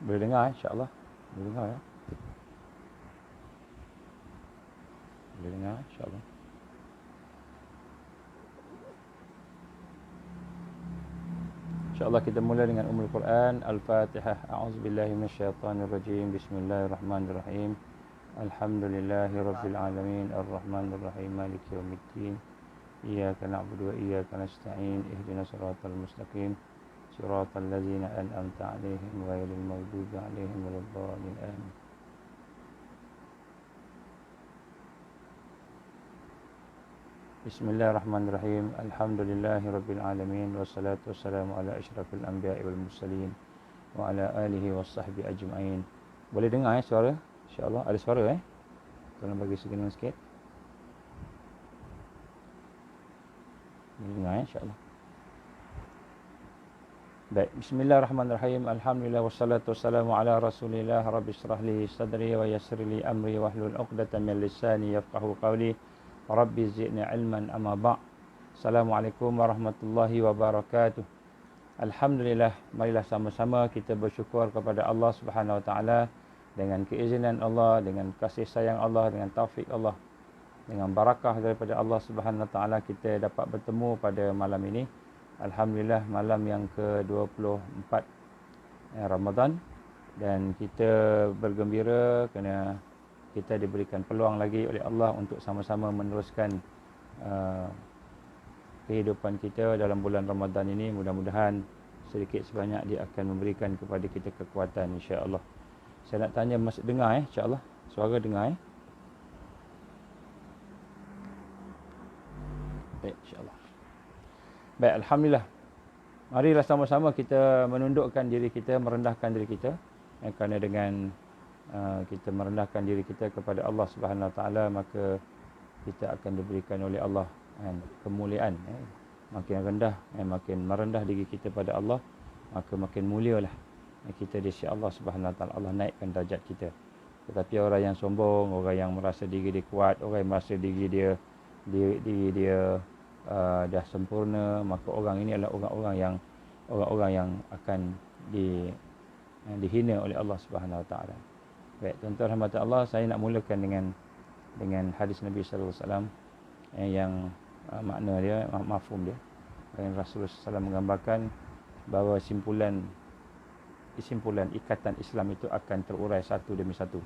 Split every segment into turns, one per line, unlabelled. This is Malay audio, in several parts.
Boleh dengar insya-Allah. Boleh dengar ya. Boleh dengar insya-Allah. InsyaAllah kita mula dengan Ummul Quran. Al-Fatihah. A'udzubillahi minasyaitanirrajim. Bismillahirrahmanirrahim. Alhamdulillahi Rabbil Alamin. Ar-Rahmanirrahim. Maliki yawmiddin. Iyyaka na'budu wa iyyaka nasta'in. Ihdinas siratal mustaqim. Siratal ladzina an'amta 'alaihim ghairil maghdubi 'alaihim waladdallin. Amin. Bismillahirrahmanirrahim. Alhamdulillahi Rabbil Alamin. Wassalatu wassalamu ala asyrafil anbiya'i wal mursalin wa ala alihi wa sahbihi ajma'in. Boleh dengar suara? InsyaAllah ada suara Tolong bagi signal sikit. Boleh dengar insyaAllah. Baik, bismillahirrahmanirrahim. Alhamdulillah wassalatu wassalamu ala rasulillah. Rabbi shrah li sadri wa yassir li amri wahlul 'uqdatam min lisani yafqahu qawli. Rabbi zidni ilman amma ba'. Assalamualaikum warahmatullahi wabarakatuh. Alhamdulillah, marilah sama-sama kita bersyukur kepada Allah Subhanahu wa taala dengan keizinan Allah, dengan kasih sayang Allah, dengan taufik Allah, dengan barakah daripada Allah Subhanahu wa taala kita dapat bertemu pada malam ini. Alhamdulillah, malam yang ke-24 Ramadan, dan kita bergembira kerana kita diberikan peluang lagi oleh Allah untuk sama-sama meneruskan kehidupan kita dalam bulan Ramadan ini. Mudah-mudahan sedikit sebanyak dia akan memberikan kepada kita kekuatan, insya-Allah. Saya nak tanya, masih dengar insya-Allah? Suara dengar Baik, insya-Allah. Baik, alhamdulillah. Marilah sama-sama kita menundukkan diri kita, merendahkan diri kita, kerana dengan kita merendahkan diri kita kepada Allah Subhanahu Wa Taala, maka kita akan diberikan oleh Allah kemuliaan. Makin rendah, makin merendah diri kita pada Allah, maka makin mulialah kita di sisi Allah Subhanahu Wa Taala. Allah naikkan darjat kita. Tetapi orang yang sombong, orang yang merasa diri dia kuat, orang yang merasa diri dia dah sempurna, maka orang ini adalah orang-orang yang akan dihina oleh Allah Subhanahu Wa Taala. Baik, tuan-tuan rahmat Allah, saya nak mulakan dengan hadis Nabi sallallahu alaihi wasallam yang makna dia, mafhum dia. Yang Rasulullah SAW menggambarkan bahawa kesimpulan ikatan Islam itu akan terurai satu demi satu.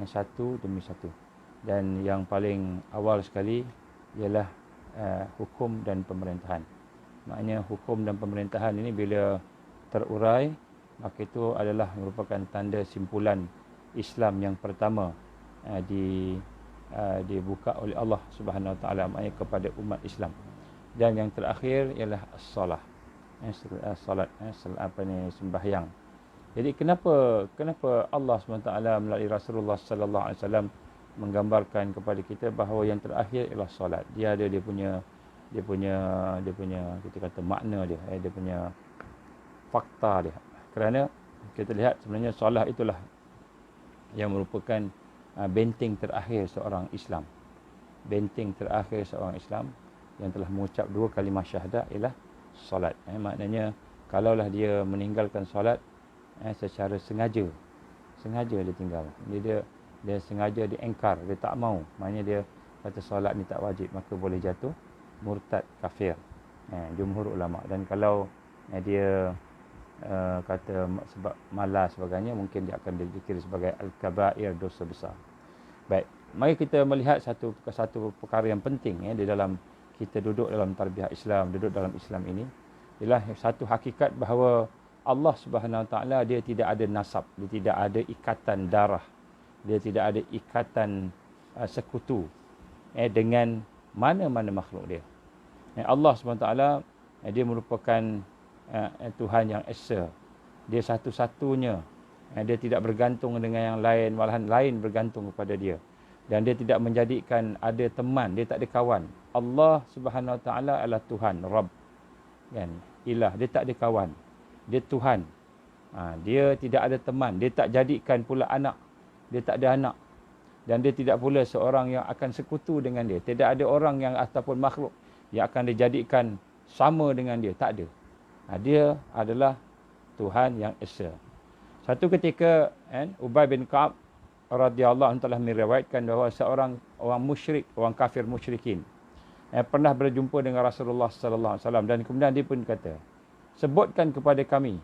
Satu demi satu. Dan yang paling awal sekali ialah hukum dan pemerintahan. Maknanya hukum dan pemerintahan ini bila terurai, maka itu adalah merupakan tanda simpulan Islam yang pertama dibuka oleh Allah Subhanahu Wa Taala, maknanya kepada umat Islam. Dan yang terakhir ialah as-salah. Salat, sembahyang. Jadi kenapa Allah Subhanahu Wa Taala melalui Rasulullah sallallahu alaihi wasallam menggambarkan kepada kita bahawa yang terakhir ialah solat. Dia ada dia punya kita kata makna dia, dia punya fakta dia. Kerana kita lihat sebenarnya solat itulah yang merupakan benteng terakhir seorang Islam. Benteng terakhir seorang Islam yang telah mengucap dua kalimah syahadat ialah solat. Maknanya kalaulah dia meninggalkan solat secara sengaja dia tinggal. Dia sengaja diengkar, dia tak mau. Maknanya dia kata solat ni tak wajib, maka boleh jatuh murtad, kafir. Jumhur ulama. Dan kalau dia kata sebab malas sebagainya, mungkin dia akan dikira sebagai al-kabair, dosa besar. Baik, mari kita melihat satu perkara yang penting di dalam kita duduk dalam tarbiyah Islam, duduk dalam Islam ini, ialah satu hakikat bahawa Allah Subhanahu Wa Taala dia tidak ada nasab, dia tidak ada ikatan darah, dia tidak ada ikatan sekutu dengan mana-mana makhluk dia. Allah Subhanahu Wa Taala dia merupakan Tuhan yang esa. Dia satu-satunya. Dia tidak bergantung dengan yang lain, malahan lain bergantung kepada dia. Dan dia tidak menjadikan ada teman, dia tak ada kawan. Allah Subhanahu Wa Taala adalah Tuhan, Rabb. Kan? Ilah, dia tak ada kawan. Dia Tuhan. Dia tidak ada teman, dia tak jadikan pula anak. Dia tak ada anak. Dan dia tidak pula seorang yang akan sekutu dengan dia. Tidak ada orang yang ataupun makhluk yang akan dijadikan sama dengan dia, tak ada. Dia adalah Tuhan yang esa. Satu ketika Ubay bin Ka'ab radhiyallahu anhu telah meriwayatkan bahawa seorang orang musyrik, orang kafir musyrikin pernah berjumpa dengan Rasulullah sallallahu alaihi wasallam dan kemudian dia pun kata, sebutkan kepada kami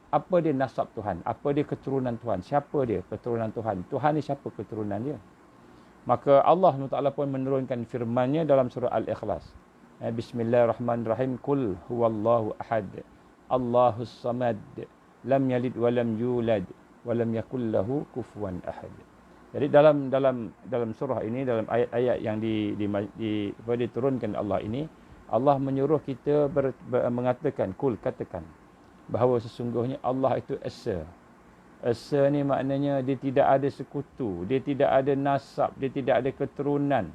apa dia nasab Tuhan, apa dia keturunan Tuhan, siapa dia keturunan Tuhan, Tuhan ni siapa keturunan dia. Maka Allah SWT pun menurunkan firman-Nya dalam surah Al-Ikhlas. Bismillahirrahmanirrahim. Qul huwallahu ahad, Allahus samad, lam yalid wa lam yulad wa lam yakul lahu kufuwan ahad. Jadi dalam surah ini, dalam ayat-ayat yang diturunkan Allah ini, Allah menyuruh kita mengatakan, kul, katakan bahawa sesungguhnya Allah itu Esa. Esa ni maknanya dia tidak ada sekutu, dia tidak ada nasab, dia tidak ada keturunan.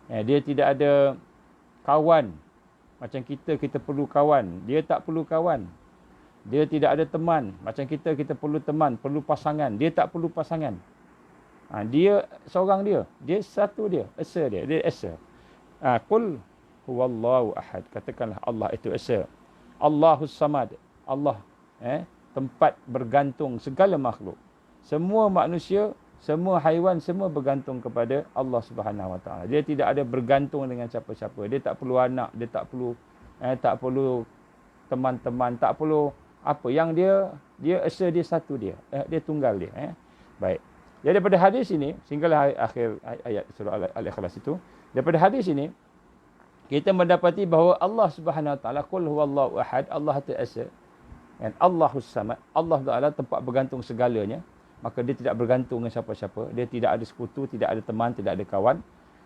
Dia tidak ada kawan. Macam kita perlu kawan, dia tak perlu kawan. Dia tidak ada teman. Macam kita perlu teman, perlu pasangan. Dia tak perlu pasangan. Dia seorang dia. Dia satu dia. Esa dia. Dia Esa. Qul huwallahu ahad. Katakanlah Allah itu Esa. Allahus samad. Allah tempat bergantung segala makhluk. Semua manusia, semua haiwan, semua bergantung kepada Allah Subhanahu Wa Taala. Dia tidak ada bergantung dengan siapa-siapa. Dia tak perlu anak, dia tak perlu teman-teman, tak perlu apa. Yang dia Esa, dia satu dia. Dia tunggal dia. Baik. Jadi daripada hadis ini, sehinggalah akhir ayat surah Al-Ikhlas itu, daripada hadis ini kita mendapati bahawa Allah Subhanahu Wa Taala, qul huwallahu ahad, Allah itu Esa. Dan Allahus samad, Allah Taala tempat bergantung segalanya. Maka dia tidak bergantung dengan siapa-siapa. Dia tidak ada sekutu, tidak ada teman, tidak ada kawan.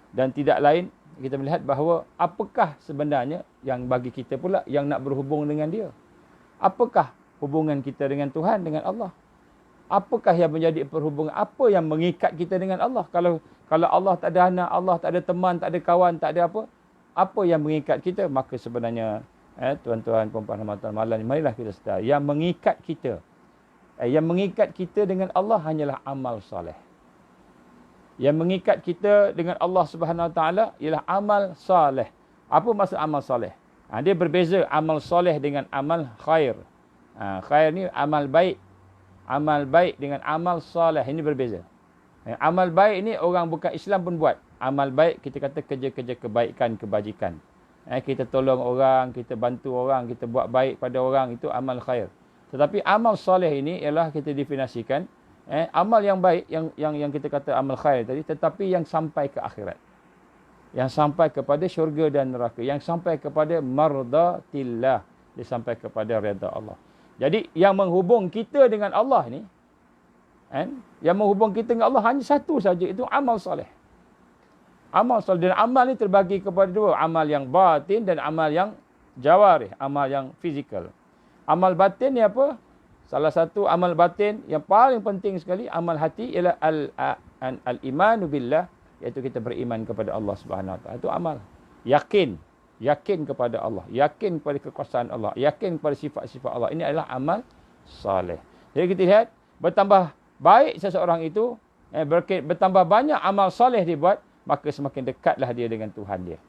Dan tidak lain, kita melihat bahawa apakah sebenarnya yang bagi kita pula yang nak berhubung dengan dia. Apakah hubungan kita dengan Tuhan, dengan Allah? Apakah yang menjadi perhubungan? Apa yang mengikat kita dengan Allah? Kalau Allah tak ada anak, Allah tak ada teman, tak ada kawan, tak ada apa yang mengikat kita? Maka sebenarnya, tuan-tuan, puan-puan, hamba malam, marilah kita sedar. Yang mengikat kita dengan Allah hanyalah amal soleh. Yang mengikat kita dengan Allah Subhanahu Wa Taala ialah amal soleh. Apa maksud amal soleh? Dia berbeza amal soleh dengan amal khair. Khair ni amal baik. Amal baik dengan amal soleh ini berbeza. Amal baik ni orang bukan Islam pun buat. Amal baik kita kata kerja-kerja kebaikan, kebajikan. Kita tolong orang, kita bantu orang, kita buat baik pada orang, itu amal khair. Tetapi amal soleh ini ialah kita definisikan amal yang baik, yang kita kata amal khair tadi, tetapi yang sampai ke akhirat. Yang sampai kepada syurga dan neraka. Yang sampai kepada mardatillah. Dia sampai kepada redha Allah. Jadi yang menghubung kita dengan Allah ni, yang menghubung kita dengan Allah hanya satu saja, itu amal soleh. Amal soleh. Dan amal ni terbagi kepada dua. Amal yang batin dan amal yang jawarih. Amal yang fizikal. Amal batin ni apa? Salah satu amal batin yang paling penting sekali, amal hati, ialah al-imanu billah. Iaitu kita beriman kepada Allah Subhanahu Wa Taala. Itu amal. Yakin. Yakin kepada Allah. Yakin kepada kekuasaan Allah. Yakin kepada sifat-sifat Allah. Ini adalah amal soleh. Jadi kita lihat, bertambah baik seseorang itu, bertambah banyak amal soleh dibuat, maka semakin dekatlah dia dengan Tuhan dia.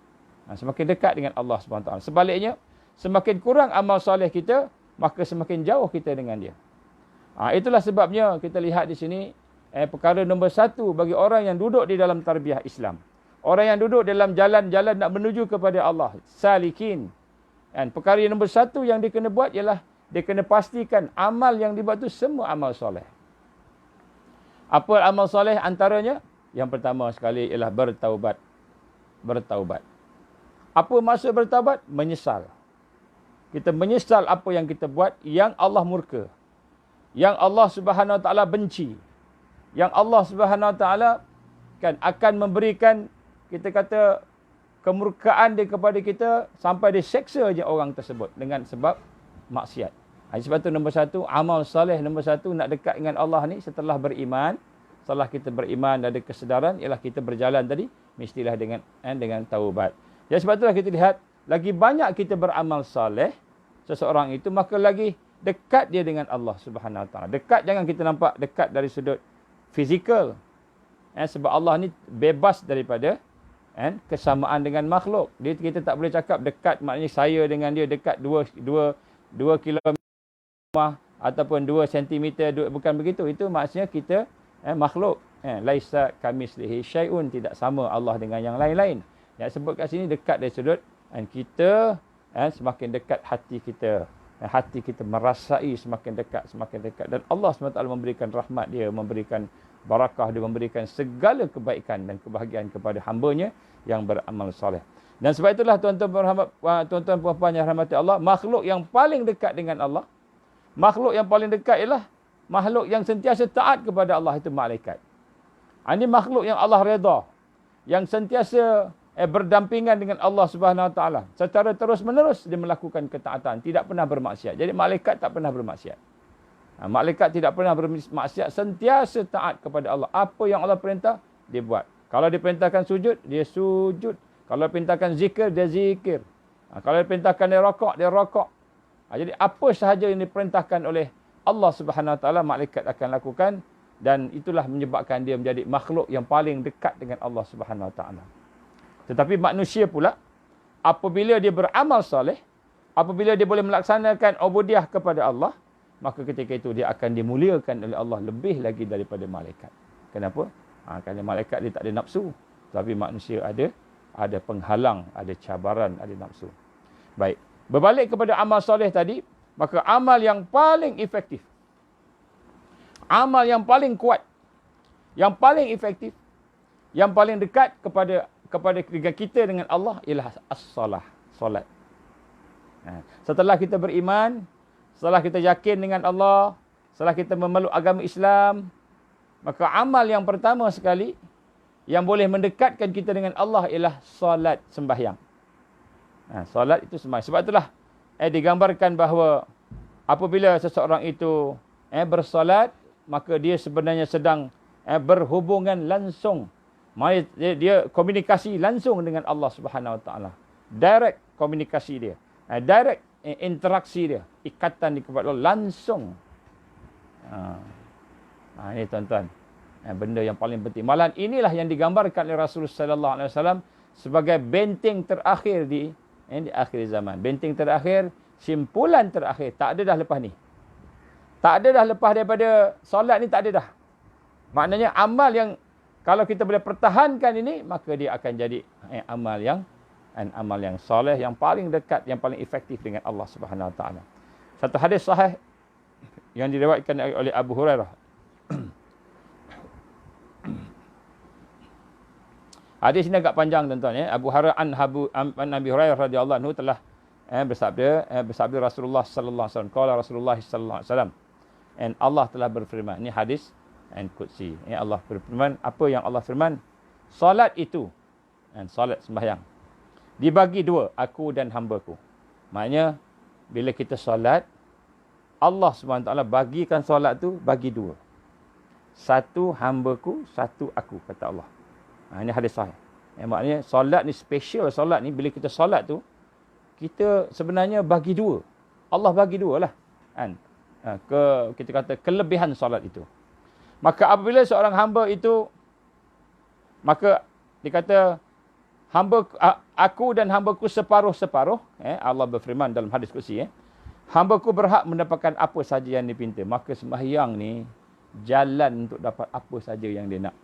Semakin dekat dengan Allah SWT. Sebaliknya, semakin kurang amal soleh kita, maka semakin jauh kita dengan dia. Itulah sebabnya kita lihat di sini, perkara nombor satu bagi orang yang duduk di dalam tarbiyah Islam. Orang yang duduk dalam jalan-jalan nak menuju kepada Allah. Salikin. Perkara yang nombor satu yang dia kena buat ialah, dia kena pastikan amal yang dibuat itu semua amal soleh. Apa amal soleh antaranya? Yang pertama sekali ialah bertaubat. Bertaubat. Apa maksud bertaubat? Menyesal. Kita menyesal apa yang kita buat yang Allah murka. Yang Allah Subhanahu Wa Taala benci. Yang Allah Subhanahu Wa Taala akan memberikan, kita kata, kemurkaan dia kepada kita sampai dia seksa je orang tersebut dengan sebab maksiat. Sebab tu nombor satu, amal soleh nombor satu nak dekat dengan Allah ni setelah beriman. Setelah kita beriman dan ada kesedaran, ialah kita berjalan tadi, mestilah dengan taubat. Jadi sebab itulah kita lihat, lagi banyak kita beramal soleh, seseorang itu, maka lagi dekat dia dengan Allah Subhanahu Wa Taala. Dekat, jangan kita nampak dekat dari sudut fizikal. Sebab Allah ni bebas daripada kesamaan dengan makhluk. Kita tak boleh cakap dekat, maknanya saya dengan dia dekat 2 kilometer ataupun 2 cm, bukan begitu. Itu maksudnya kita makhluk. Laisa kamislihi syai'un, tidak sama Allah dengan yang lain-lain. Yang sebut kat sini dekat dari sudut kita, semakin dekat hati kita. Hati kita merasai semakin dekat. Dan Allah SWT memberikan rahmat dia, memberikan barakah dia, memberikan segala kebaikan dan kebahagiaan kepada hamba-Nya yang beramal soleh. Dan sebab itulah tuan-tuan puan-puan yang rahmati Allah, makhluk yang paling dekat dengan Allah, makhluk yang paling dekat ialah makhluk yang sentiasa taat kepada Allah, itu malaikat. Ini makhluk yang Allah redha, yang sentiasa berdampingan dengan Allah Subhanahu Wa Taala. Secara terus-menerus dia melakukan ketaatan, tidak pernah bermaksiat. Jadi malaikat tak pernah bermaksiat. Malaikat tidak pernah bermaksiat, sentiasa taat kepada Allah. Apa yang Allah perintah, dia buat. Kalau diperintahkan sujud, dia sujud. Kalau diperintahkan zikir, dia zikir. Kalau diperintahkan dia rokok. Jadi apa sahaja yang diperintahkan oleh Allah Subhanahu Wa Taala, malaikat akan lakukan. Dan itulah menyebabkan dia menjadi makhluk yang paling dekat dengan Allah Subhanahu Wa Taala. Tetapi manusia pula, apabila dia beramal soleh, apabila dia boleh melaksanakan ubudiah kepada Allah, maka ketika itu dia akan dimuliakan oleh Allah lebih lagi daripada malaikat. Kenapa? Kerana malaikat dia tak ada nafsu. Tapi manusia ada penghalang, ada cabaran, ada nafsu. Baik. Berbalik kepada amal soleh tadi, maka amal yang paling efektif, amal yang paling kuat, yang paling efektif, yang paling dekat kepada kita dengan Allah ialah as-salah, solat. Setelah kita beriman, setelah kita yakin dengan Allah, setelah kita memeluk agama Islam, maka amal yang pertama sekali yang boleh mendekatkan kita dengan Allah ialah solat, sembahyang. Solat itu sembahyang. Sebab itulah digambarkan bahawa apabila seseorang itu bersolat, maka dia sebenarnya sedang berhubungan langsung. Dia komunikasi langsung dengan Allah Subhanahu Wa Taala. Direct komunikasi dia. Direct interaksi dia. Ikatan di kepada Allah langsung. Ini tuan-tuan. Benda yang paling penting. Malahan inilah yang digambarkan oleh Rasulullah sallallahu alaihi wasallam sebagai benteng terakhir di akhir zaman. Benteng terakhir, simpulan terakhir. Tak ada dah lepas ni. Tak ada dah lepas daripada solat ni, tak ada dah. Maknanya amal yang kalau kita boleh pertahankan ini, maka dia akan jadi amal yang soleh, yang paling dekat, yang paling efektif dengan Allah Subhanahu Wa Taala. Satu hadis sahih yang diriwayatkan oleh Abu Hurairah. Hadis ini agak panjang tuan-tuan. Abu Hurairah an Abi Hurairah radhiyallahu anhu telah bersabda Rasulullah sallallahu alaihi wasallam, qala Rasulullah sallallahu alaihi wasallam, and Allah telah berfirman. Ini hadis Qudsi. Allah berfirman, apa yang Allah firman? Salat itu, salat sembahyang, dibagi dua, aku dan hamba-Ku. Maknanya bila kita solat, Allah SWT bagikan solat tu bagi dua. Satu hamba-Ku, satu aku, kata Allah. Ini hadis sahih. Maknanya solat ni special, solat ni bila kita solat tu, kita sebenarnya bagi dua. Allah bagi dua lah. Kita kata kelebihan solat itu. Maka apabila seorang hamba itu, maka dikata aku dan hamba-Ku separuh-separuh. Allah berfirman dalam hadis Qudsi. Hamba-Ku berhak mendapatkan apa saja yang dipinta. Maka sembahyang ni jalan untuk dapat apa saja yang dia nak.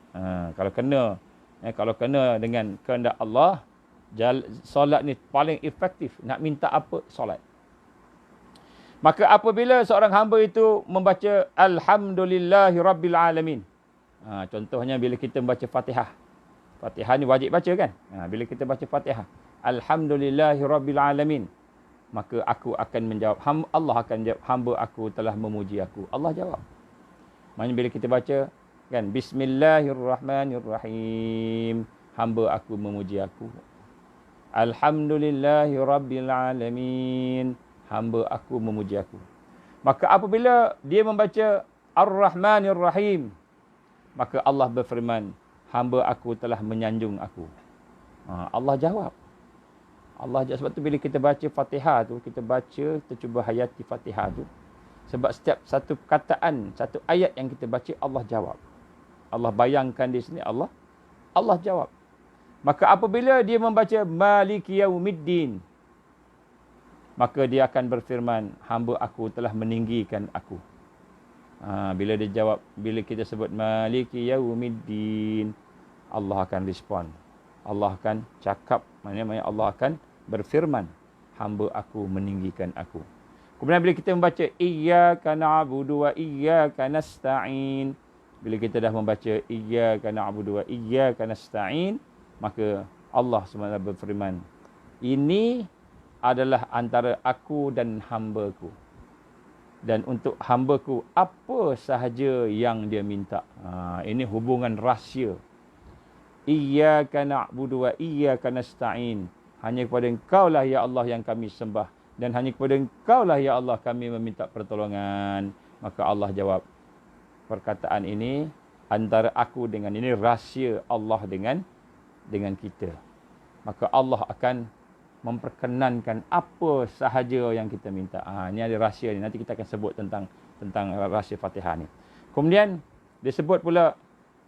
Kalau kena dengan kehendak Allah, solat ni paling efektif. Nak minta apa? Solat. Maka apabila seorang hamba itu membaca Alhamdulillahi Rabbil Alamin. Contohnya bila kita membaca Fatihah. Fatihah ni wajib baca kan? Bila kita baca Fatihah, Alhamdulillahi Rabbil Alamin, maka aku akan menjawab, Allah akan jawab, hamba aku telah memuji aku. Allah jawab. Maksudnya bila kita baca kan, Bismillahirrahmanirrahim, hamba aku memuji aku. Alhamdulillahi Rabbil Alamin, hamba aku memuji aku. Maka apabila dia membaca Ar-Rahmanir Rahim, maka Allah berfirman, hamba aku telah menyanjung aku. Allah jawab. Sebab tu bila kita baca Fatihah tu, kita cuba hayati Fatihah tu. Sebab setiap satu perkataan, satu ayat yang kita baca, Allah jawab. Allah bayangkan di sini, Allah jawab. Maka apabila dia membaca Maliki Yaumiddin, maka dia akan berfirman, hamba aku telah meninggikan aku. Bila dia jawab, bila kita sebut Maliki Yaumiddin, Allah akan respon. Allah akan cakap, maknanya Allah akan berfirman, hamba aku meninggikan aku. Kemudian bila kita membaca Iyyaka na'budu wa iyyaka nasta'in, bila kita dah membaca Iyyaka na'budu wa iyyaka nasta'in, maka Allah SWT berfirman, ini adalah antara aku dan hamba-Ku. Dan untuk hamba-Ku apa sahaja yang dia minta. Ini hubungan rahsia. Iyyaka na'budu wa iyyaka nasta'in. Hanya kepada Engkau lah ya Allah yang kami sembah. Dan hanya kepada Engkau lah ya Allah kami meminta pertolongan. Maka Allah jawab, perkataan ini antara aku dengan ini rahsia Allah dengan kita. Maka Allah akan memperkenankan apa sahaja yang kita minta. Ini ada rahsia ni. Nanti kita akan sebut tentang rahsia Fatihah ni. Kemudian disebut pula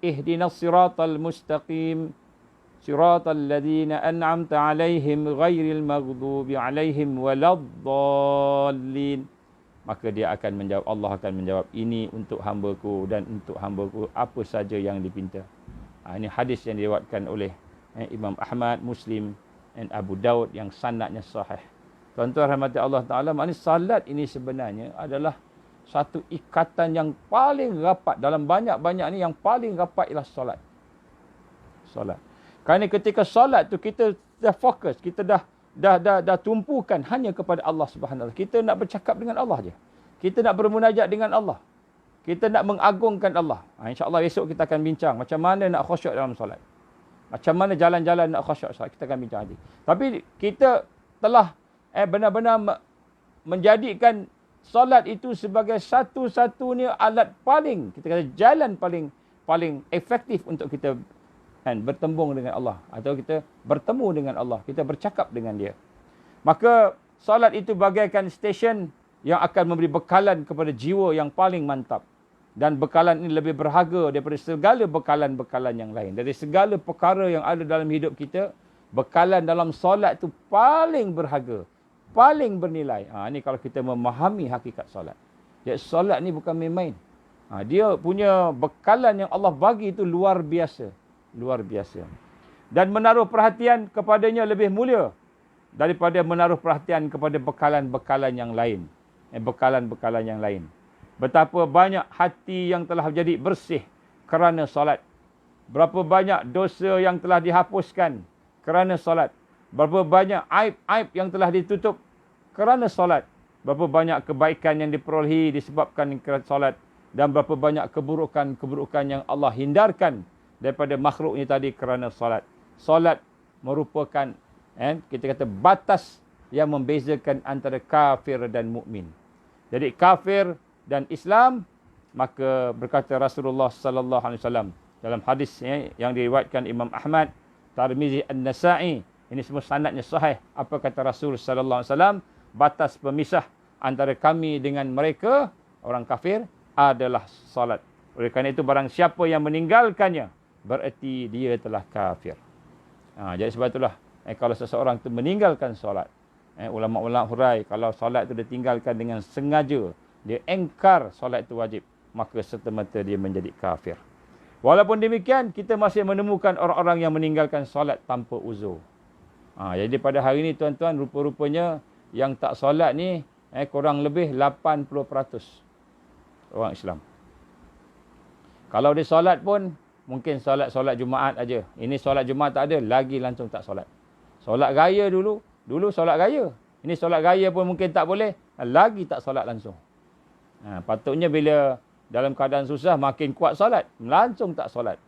ihdinas siratal mustaqim siratal ladzina an'amta 'alaihim ghairil maghdubi 'alaihim waladdallin. Maka dia akan menjawab, Allah akan menjawab, ini untuk hamba-Ku dan untuk hamba-Ku apa saja yang dipinta. Ini hadis yang diriwayatkan oleh Imam Ahmad, Muslim dan Abu Daud yang sanadnya sahih. Tuan-tuan rahmati Allah Ta'ala, maknanya salat ini sebenarnya adalah satu ikatan yang paling rapat. Dalam banyak-banyak ni yang paling rapat ialah solat. Solat. Kerana ketika solat tu kita dah fokus, kita dah tumpukan hanya kepada Allah Subhanahu Wa Taala. Kita nak bercakap dengan Allah je. Kita nak bermunajat dengan Allah. Kita nak mengagungkan Allah. InsyaAllah esok kita akan bincang macam mana nak khusyuk dalam solat. Macam mana jalan-jalan nak khusyuk solat. Kita akan bincang nanti. Tapi kita telah benar-benar menjadikan solat itu sebagai satu-satunya alat paling, kita kata jalan paling efektif untuk kita bertembung dengan Allah. Atau kita bertemu dengan Allah. Kita bercakap dengan dia. Maka solat itu bagaikan stesen yang akan memberi bekalan kepada jiwa yang paling mantap. Dan bekalan ini lebih berharga daripada segala bekalan-bekalan yang lain. Dari segala perkara yang ada dalam hidup kita, bekalan dalam solat itu paling berharga, paling bernilai. Ini kalau kita memahami hakikat solat. Jadi solat ni bukan main-main. Dia punya bekalan yang Allah bagi itu luar biasa. Luar biasa. Dan menaruh perhatian kepadanya lebih mulia daripada menaruh perhatian kepada bekalan-bekalan yang lain. Bekalan-bekalan yang lain. Betapa banyak hati yang telah jadi bersih kerana solat. Berapa banyak dosa yang telah dihapuskan kerana solat. Berapa banyak aib-aib yang telah ditutup kerana solat. Berapa banyak kebaikan yang diperolehi disebabkan kerana solat. Dan berapa banyak keburukan-keburukan yang Allah hindarkan daripada makhluknya tadi kerana solat. Solat merupakan kita kata batas yang membezakan antara kafir dan mukmin. Jadi kafir dan Islam, maka berkata Rasulullah sallallahu alaihi wasallam dalam hadis yang diriwayatkan Imam Ahmad, Tirmizi, An-Nasa'i, ini semua sanadnya sahih. Apa kata Rasul sallallahu alaihi wasallam? Batas pemisah antara kami dengan mereka orang kafir adalah salat. Oleh kerana itu barang siapa yang meninggalkannya bererti dia telah kafir. Jadi sebab itulah kalau seseorang itu meninggalkan solat, ulama-ulama hurai kalau solat itu ditinggalkan dengan sengaja, dia engkar solat itu wajib, maka serta-merta dia menjadi kafir. Walaupun demikian, kita masih menemukan orang-orang yang meninggalkan solat tanpa uzur. Jadi pada hari ini tuan-tuan, rupa-rupanya yang tak solat ni kurang lebih 80% orang Islam. Kalau dia solat pun, mungkin solat Jumaat aja. Ini solat Jumaat tak ada, lagi langsung tak solat. Solat raya dulu solat raya. Ini solat raya pun mungkin tak boleh, lagi tak solat langsung. Patutnya bila dalam keadaan susah makin kuat solat, langsung tak solat.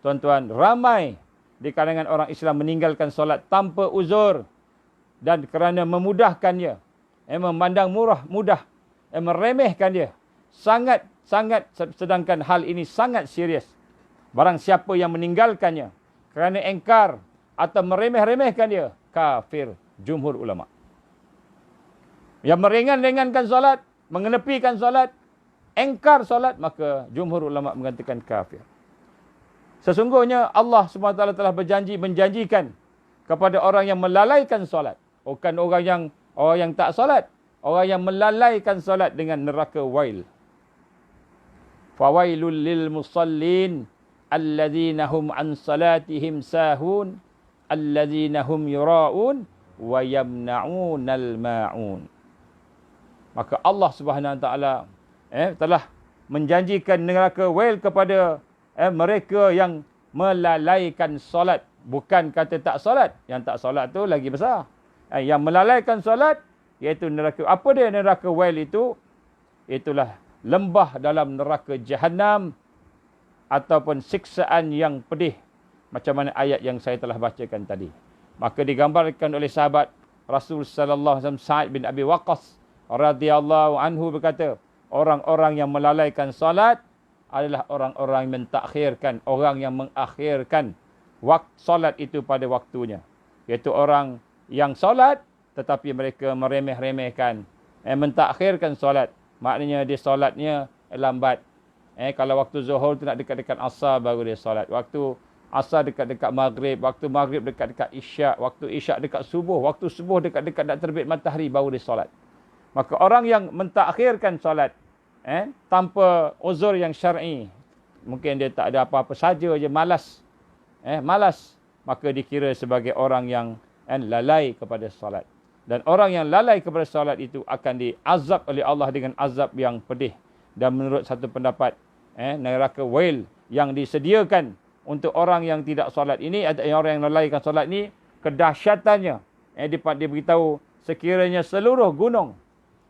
Tuan-tuan, ramai di kalangan orang Islam meninggalkan solat tanpa uzur dan kerana memudahkannya, memandang mudah, meremehkan dia. Sangat sedangkan hal ini sangat serius. Barang siapa yang meninggalkannya kerana engkar atau meremeh-remehkan dia, kafir, jumhur ulama. Yang meringan-ringankan solat, mengenepikan solat, engkar solat, maka jumhur ulama mengatakan kafir. Sesungguhnya Allah SWT telah menjanjikan kepada orang yang melalaikan solat. Bukan orang orang yang tak solat, orang yang melalaikan solat dengan neraka wail. Fawailul lil musallin alladzina hum an salatihim sahun alladzina hum yura'un wa yamna'unal ma'un. Maka Allah Subhanahu Wa Taala telah menjanjikan neraka wail kepada mereka yang melalaikan solat. Bukan kata tak solat. Yang tak solat tu lagi besar. Yang melalaikan solat, iaitu neraka. Apa dia neraka wail itu? Itulah lembah dalam neraka Jahannam ataupun siksaan yang pedih. Macam mana ayat yang saya telah bacakan tadi. Maka digambarkan oleh sahabat Rasul sallallahu alaihi wasallam Sa'id bin Abi Waqqas radhiyallahu anhu berkata, orang-orang yang melalaikan solat adalah orang-orang yang mentakhirkan, orang yang mengakhirkan solat itu pada waktunya. Iaitu orang yang solat tetapi mereka meremeh-remehkan, mentakhirkan solat. Maknanya dia solatnya lambat. Kalau waktu zuhur tu nak dekat-dekat asar baru dia solat. Waktu asar dekat-dekat maghrib, waktu maghrib dekat-dekat isyak, waktu isyak dekat subuh, waktu subuh dekat-dekat nak terbit matahari baru dia solat. Maka orang yang mentakhirkan solat tanpa uzur yang syar'i, mungkin dia tak ada apa-apa saja je, malas, maka dikira sebagai orang yang lalai kepada solat. Dan orang yang lalai kepada solat itu akan diazab oleh Allah dengan azab yang pedih. Dan menurut satu pendapat, neraka wail yang disediakan untuk orang yang tidak solat ini, orang yang lalaikan solat ini, kedahsyatannya, dia beritahu sekiranya seluruh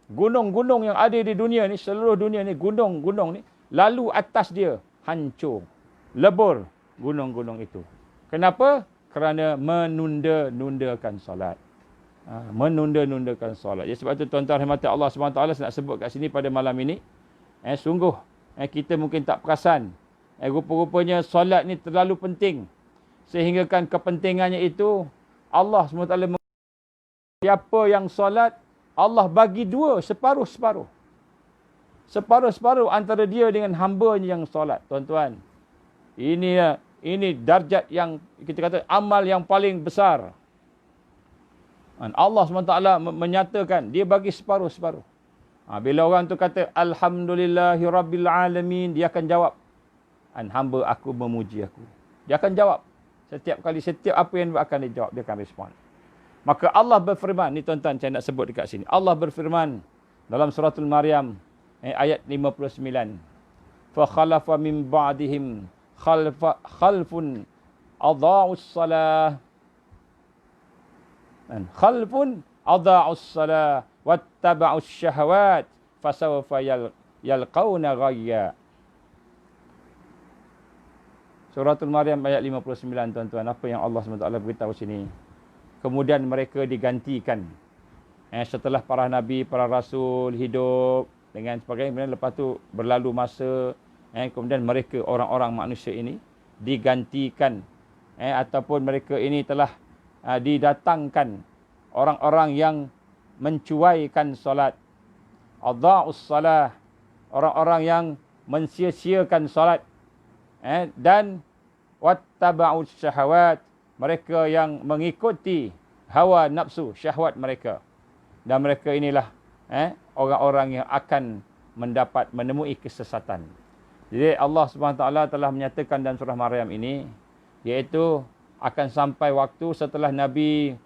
gunung-gunung yang ada di dunia ni, seluruh dunia ni, gunung-gunung ni, lalu atas dia hancur, lebur gunung-gunung itu. Kenapa? Kerana menunda-nundakan solat. Menunda-nundakan solat. Ya, sebab itu tuan-tuan rahmati Allah SWT, saya nak sebut kat sini pada malam ini, sungguh kita mungkin tak perasan. Rupa-rupanya solat ni terlalu penting. Sehingga kan kepentingannya itu, Allah SWT siapa yang solat, Allah bagi dua, separuh-separuh. Separuh-separuh antara dia dengan hamba-Nya yang solat. Tuan-tuan, ini darjat yang kita kata amal yang paling besar. Allah SWT menyatakan, dia bagi separuh-separuh. Bila orang tu kata, Alhamdulillahi Rabbil Alamin, dia akan jawab, hamba aku memuji aku. Dia akan jawab. Setiap kali, setiap apa yang akan dijawab, dia akan respon. Maka Allah berfirman, ni tuan-tuan saya nak sebut dekat sini. Allah berfirman dalam suratul Maryam ayat 59. Fa khalafa min ba'dihim khalfun adha'us salah. Khalfun adha'us salah wattaba'us syahawat fasawfa yalqawna ghayya. Suratul Maryam ayat 59 tuan-tuan. Apa yang Allah SWT beritahu sini? Kemudian mereka digantikan. Setelah para nabi, para rasul hidup dengan sebagainya, kemudian lepas tu berlalu masa, kemudian mereka orang-orang manusia ini digantikan, ataupun mereka ini telah didatangkan orang-orang yang mencuaikan solat. Adha'us salah, orang-orang yang mensia-siakan solat, dan wattaba'us syahawat, mereka yang mengikuti hawa nafsu, syahwat mereka. Dan mereka inilah orang-orang yang akan menemui kesesatan. Jadi Allah SWT telah menyatakan dalam surah Maryam ini, iaitu akan sampai waktu setelah Nabi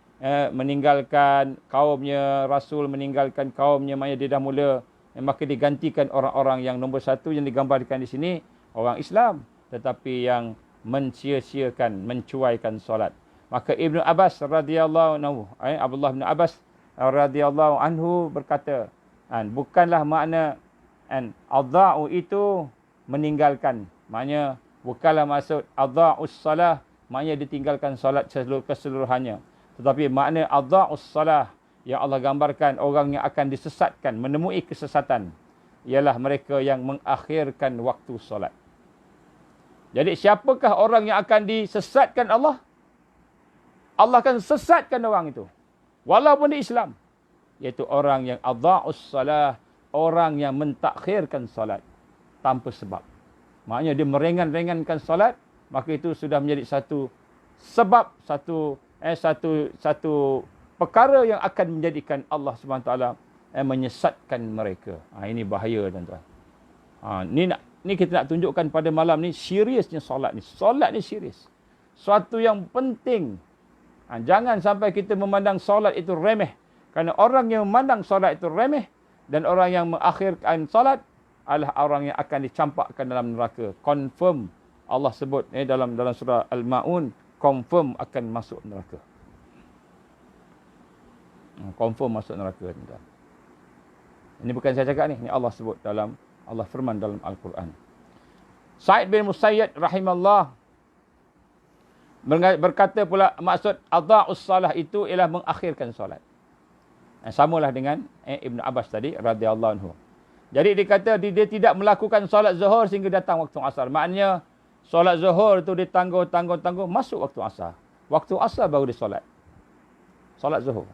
meninggalkan kaumnya, Rasul meninggalkan kaumnya, maknanya dia dah mula, maka digantikan orang-orang yang nombor satu yang digambarkan di sini, orang Islam, tetapi yang mensia-siakan, mencuaikan solat. Maka Ibnu Abbas radhiyallahu anhu, Abdullah bin Abbas radhiyallahu anhu berkata, bukanlah makna adha'u itu meninggalkan. Maknanya bukanlah maksud adha'us salah, maknanya ditinggalkan solat keseluruhannya. Tetapi makna adha'us salah yang Allah gambarkan, orang yang akan disesatkan, menemui kesesatan, ialah mereka yang mengakhirkan waktu solat. Jadi siapakah orang yang akan disesatkan Allah? Allah akan sesatkan orang itu, walaupun di Islam. Iaitu orang yang adha'us salah, orang yang mentakhirkan salat tanpa sebab. Maknanya dia meringan-ringankan salat, maka itu sudah menjadi satu sebab, satu perkara yang akan menjadikan Allah SWT menyesatkan mereka. Ini bahaya, tuan-tuan. Ni kita nak tunjukkan pada malam ni, seriusnya solat ni. Solat ni serius. Suatu yang penting. Jangan sampai kita memandang solat itu remeh. Kerana orang yang memandang solat itu remeh dan orang yang mengakhirkan solat adalah orang yang akan dicampakkan dalam neraka. Confirm Allah sebut dalam surah Al-Ma'un, confirm akan masuk neraka. Confirm masuk neraka, tuan-tuan. Ini bukan saya cakap ni, Allah sebut dalam, Allah firman dalam Al-Quran. Sa'id bin Musayyad rahimahullah berkata pula, maksud adha'us salah itu ialah mengakhirkan solat. Samalah dengan Ibn Abbas tadi radhiyallahu anhu. Jadi dia kata dia tidak melakukan solat zuhur sehingga datang waktu asar. Maknanya solat zuhur tu ditangguh masuk waktu asar. Waktu asar baru dia solat. Solat zuhur.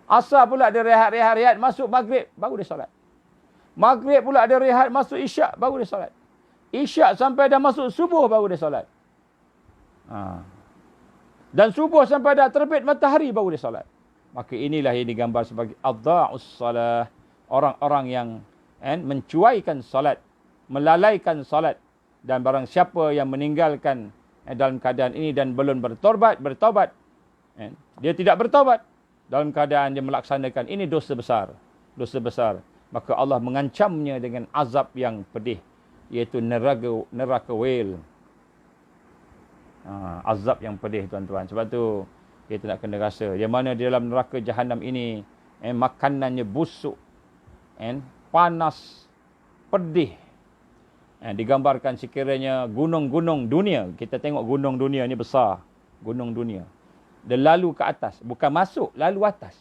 Asar pula ada rehat masuk maghrib baru dia solat. Maghrib pula ada rehat masuk isyak baru dia solat. Isyak sampai dah masuk subuh baru dia solat. Dan subuh sampai dah terbit matahari baru dia solat. Maka inilah yang digambar sebagai adha'us salah. Orang-orang yang mencuaikan solat, melalaikan solat. Dan barang siapa yang meninggalkan dalam keadaan ini dan belum bertaubat, dia tidak bertaubat dalam keadaan dia melaksanakan ini, dosa besar. Dosa besar. Maka Allah mengancamnya dengan azab yang pedih, iaitu neraka wail. Azab yang pedih, tuan-tuan. Sebab tu kita nak kena rasa yang mana di dalam neraka jahanam ini makanannya busuk, panas, pedih. Digambarkan sekiranya gunung-gunung dunia. Kita tengok gunung dunia ni besar. Gunung dunia. Dia lalu ke atas. Bukan masuk, lalu atas.